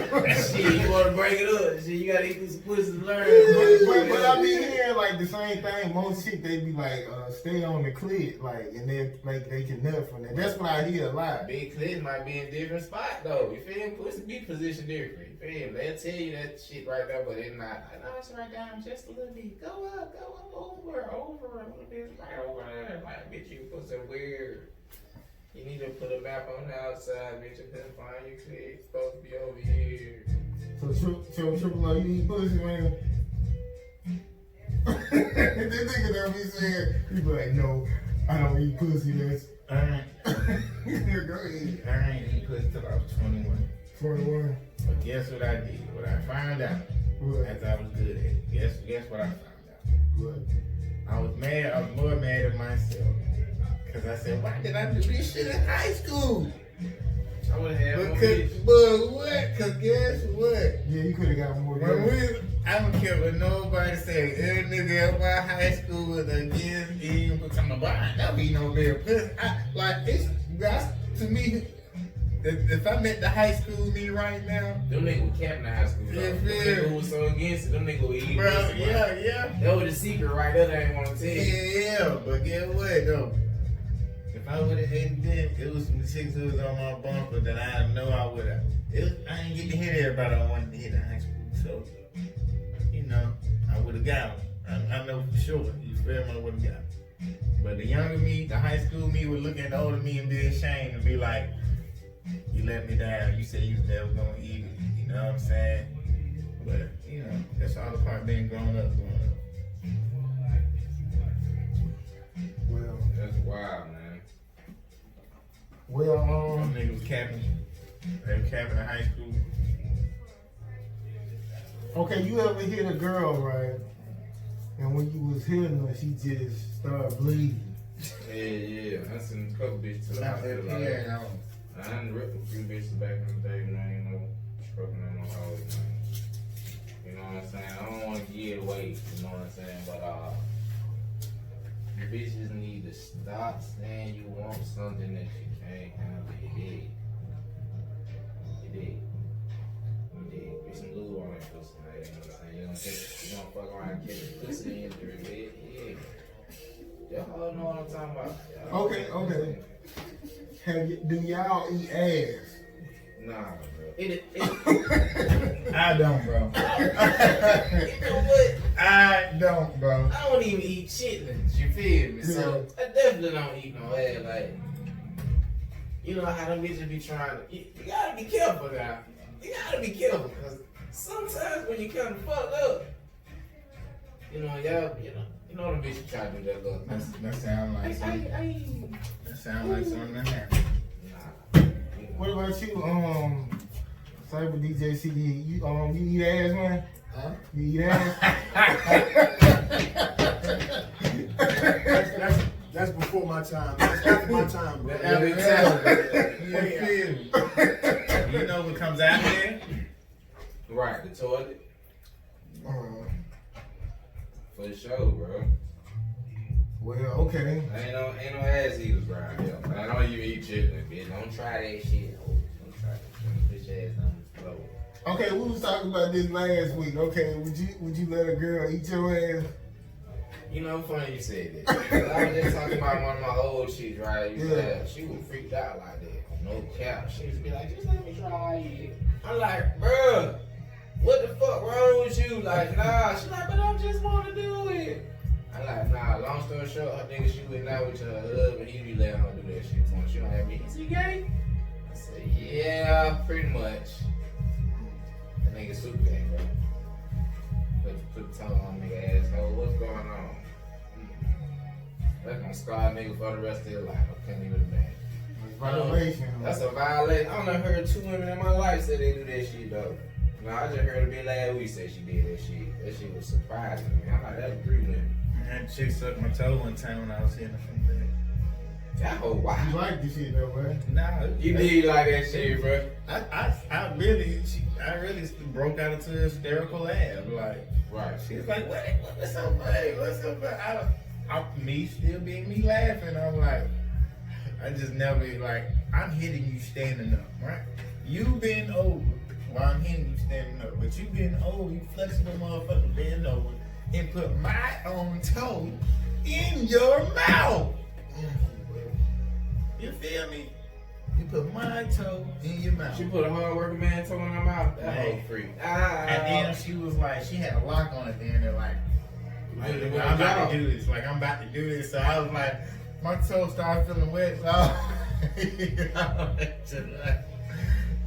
bro. Shit, you wanna break it up? Shit, you gotta eat through some pussy to learn. but I be hearing like the same thing. Most chicks they be like, stay on the clit, like, and then like they can nut from that. That's what I hear a lot. Big clits might be in different spot though. You feel me? Pussy be positioned different. You feel me? They'll tell you that shit right there, but it's not. Like, no, it's right down just a little bit. Go up, over a little bit, right over there. Like, bitch, you pussy weird. You need to put a map on the outside, bitch. You couldn't find your clit. It's supposed to be over here. So Triple O, you eat pussy, man? This nigga that be saying, he be like, no, I don't eat pussy. That's I ain't go ahead. eat pussy till I was 21. 21. But guess what I did? What I found out What? after I was good at it. Guess what I found out? What? I was more mad at myself. Cause I said, why did I do this shit in high school? I would have more Because, bitch. but what? Cause guess what? Yeah, you could have got more. I don't care what nobody say. Every nigga at my high school was against him. But I'm like, I never be no real pussy. That's to me. If I met the high school me right now, Them niggas was capping in high school. Yeah, Them niggas who was so against it. Them niggas would eat bro, pussy, bro. yeah. That was the secret right there. They ain't want to tell you. Yeah, but guess what though? If I would have hated them, it was some chicks who was on my bumper that I know I would have. I ain't get to hit everybody I wanted to hit in high school, so you know I would have got them. I know for sure. You feel me? I would have got them. But the younger me, the high school me, would look at the older me and be ashamed and be like, "You let me down. You said you was never gonna eat it." You know what I'm saying? But you know that's all the part being grown up. Well, That's wild, man. well, Some niggas was capping. They were capping in high school. okay, you ever hit a girl, right? And when you was hitting her, she just started bleeding. Yeah. I seen a couple bitches to the Not hospital. that here, no. I done ripped a few bitches back in the day, man. Ain't no stroking on no hoes, man. You know what I'm saying? I don't want to give it away, you know what I'm saying? But, you bitches need to stop saying you want something that you can't handle. You did. You did. You did. Get some lube on that pussy, man. You know what I'm saying? You gonna fuck around and get a pussy injury, bitch. Yeah. Y'all know what I'm talking about. Y'all Okay, know what I'm okay. saying? Do y'all eat ass? Nah, bro. I don't, bro. You know what? I don't, bro. I don't even eat chitlins, you feel me? So I definitely don't eat no ass. Like, you know how them bitches be trying to. You gotta be careful now. You gotta be careful because sometimes when you kind of fucked up, you know, y'all, you know them bitches try to do that little. That sound like something. That sound like something that happened. Nah. What about you, Cyber DJ CD? You eat ass, man? Huh? You eat ass? That's before my time. That's after my time, bro. You know what comes out there? Right, the toilet. Uh, For sure, bro. well, okay. Ain't no ass eaters around here. I know you eat chitlin, bitch. Don't try that shit. Don't try that shit. Put your ass on the floor. Okay, we was talking about this last week. Okay, would you let a girl eat your ass? You know, funny you said that. I was just talking about one of my old shits, right? Yeah. She was freaked out like that. No cap. She used to be like, just let me try it. I'm like, bruh, what the fuck wrong with you? Like, nah. She like, but I just want to do it. I'm like, nah. Long story short, her nigga, she went out with her husband. He be letting her do that shit to him. She don't have me. Is he gay? I said, yeah, pretty much. That nigga super gay, bro. Put the tongue on nigga asshole. What's going on? That's gonna scar a nigga for the rest of their life. I can't even imagine. Violation. That's a violation. I only heard 2 women in my life say they do that shit though. No, I just heard a bit last week say she did that shit. That shit was surprising me. I'm like, that's 3 women. That chick sucked my toe one time when I was hitting her from the back. That whole wow. You like this shit though, man? Nah, You did like that shit, bro. I really broke out into a hysterical laugh. Like, Right. she was like, what's so funny? What's so funny? Me still being me laughing. I'm like, I just never, like, I'm hitting you standing up, right? You bend over while I'm hitting you standing up. But you bend over, you flexible motherfucker bend over and put my own toe in your mouth. You feel me? You put my toe in your mouth. She put a hard working man toe in her mouth. That whole freak. And then she was like, she had a lock on it then. They're like, I'm about to do this. Like, I'm about to do this. So I was like, my toe started feeling wet. So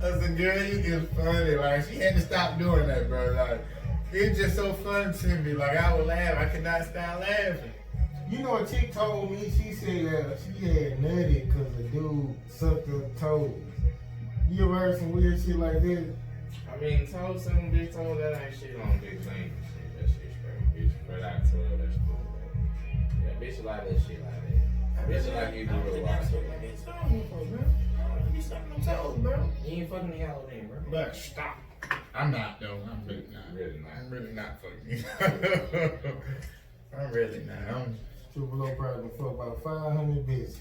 I said, girl, you get funny. Like, she had to stop doing that, bro. Like, it's just so funny to me. Like, I would laugh. I could not stop laughing. You know, a chick told me, she said she had nutted because a dude sucked her toes. You ever heard some weird shit like that? I mean, told some bitch told that ain't shit on big thing. That shit straight. Bitch, straight out to her, that's cool. Yeah, bitch like that shit like that. Bitch like you do real wild shit like that. You sucking them toes, bro. You ain't fucking me out then, bro. But stop. I'm not, though. I'm really not. Really not. I'm really not fucking. I'm really not. Triple O probably fuck about 500 bitches.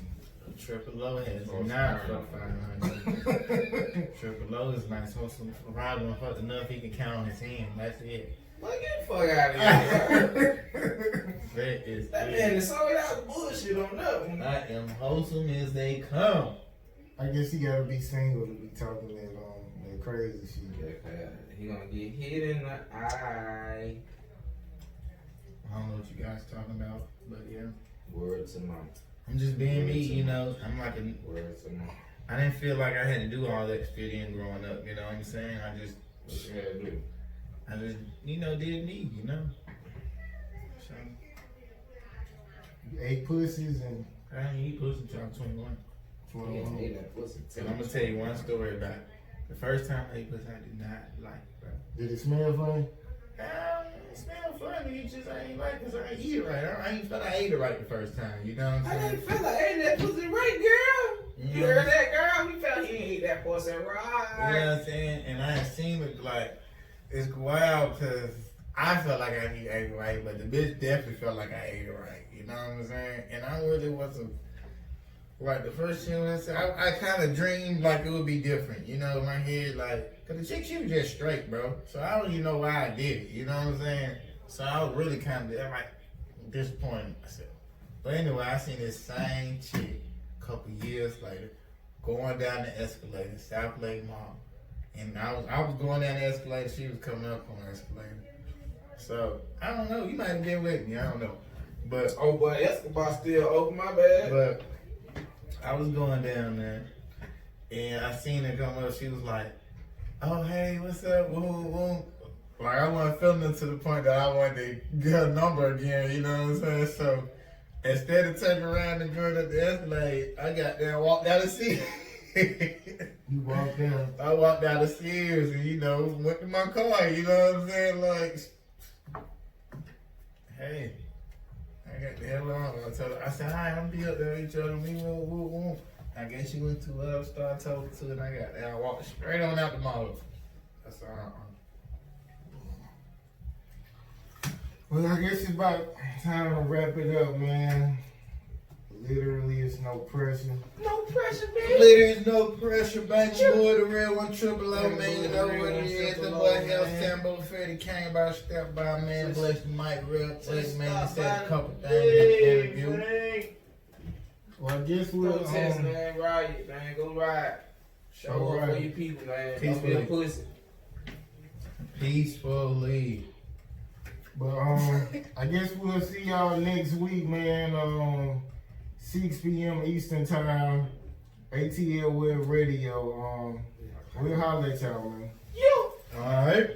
Triple O has not fucked 500. Triple O is nice. Hustle. Probably don't fuck enough he can count on his hand. That's it. Boy, get the fuck out of here, bro. That is That it. man is sold out bullshit on that one. I am wholesome as they come. I guess he gotta be single to be talking that crazy shit. Yeah, he gonna get hit in the eye. I don't know what you guys talking about, but yeah. Word to mom. I'm just being me, you know. I'm like Word to mom. I didn't feel like I had to do all that fit in growing up, you know what I'm saying? What you gotta do? I just, you know, did me, you know. So, You ate pussies and I didn't eat pussy until I was 21. Yeah, need that pussy. And I'm gonna tell you one story about the first time I ate pussy I did not like, bro. did it smell funny? It smelled funny. You just ain't like, cause I ain't eat it right. I ain't felt I ate it right the first time. You know what I'm I saying? didn't feel like ate that pussy right, girl. You heard that, girl? We felt he ain't ate that pussy You know right. what I'm saying? And I ain't seen it like, it's wild because I felt like I ate it right, but the bitch definitely felt like I ate it right. You know what I'm saying? And I really wasn't, like the first thing I said, I kind of dreamed like it would be different. You know, in my head, like, cause the chick, she was just straight, bro. So I don't even know why I did it. You know what I'm saying? So I was really kind of like disappointed myself. But anyway, I seen this same chick a couple years later going down the escalator, South Lake Mall. And I was going down the escalator, she was coming up on the escalator. So, I don't know, you might have been with me, I don't know. But Oh boy, Escobar still open, my bad. but I was going down there and I seen her come up, she was like, oh hey, what's up? Woo, woo. Like I wasn't feeling it to the point that I wanted to get her number again, you know what I'm saying? So instead of turning around and going up the escalator, I got there and walked down the stairs. You walked down. I walked down the stairs and, you know, went to my car, you know what I'm saying? Like, hey, I got the hell on. I said, hi, I'm be up there with each other. We. I guess she went to Upstar, told her to, and I got there. I walked straight on out the mall. That's all. Well, I guess it's about time to wrap it up, man. Literally, it's no pressure. No pressure, man. There's no pressure, baby boy, the real one, triple O, man. You know what it is. The boy Hell Sambo Fetty came by, stepped by, man. Bless Mike real quick, man. He said a couple things in the interview. Well, I guess Go we'll test, man. Ride, man. Go ride. Show up for Alright. your people, man. Peace, Don't be a man. pussy. Peacefully. But I guess we'll see y'all next week, man. 6 p.m. Eastern Time, ATL Web Radio. We'll holler at y'all, man. You. All right.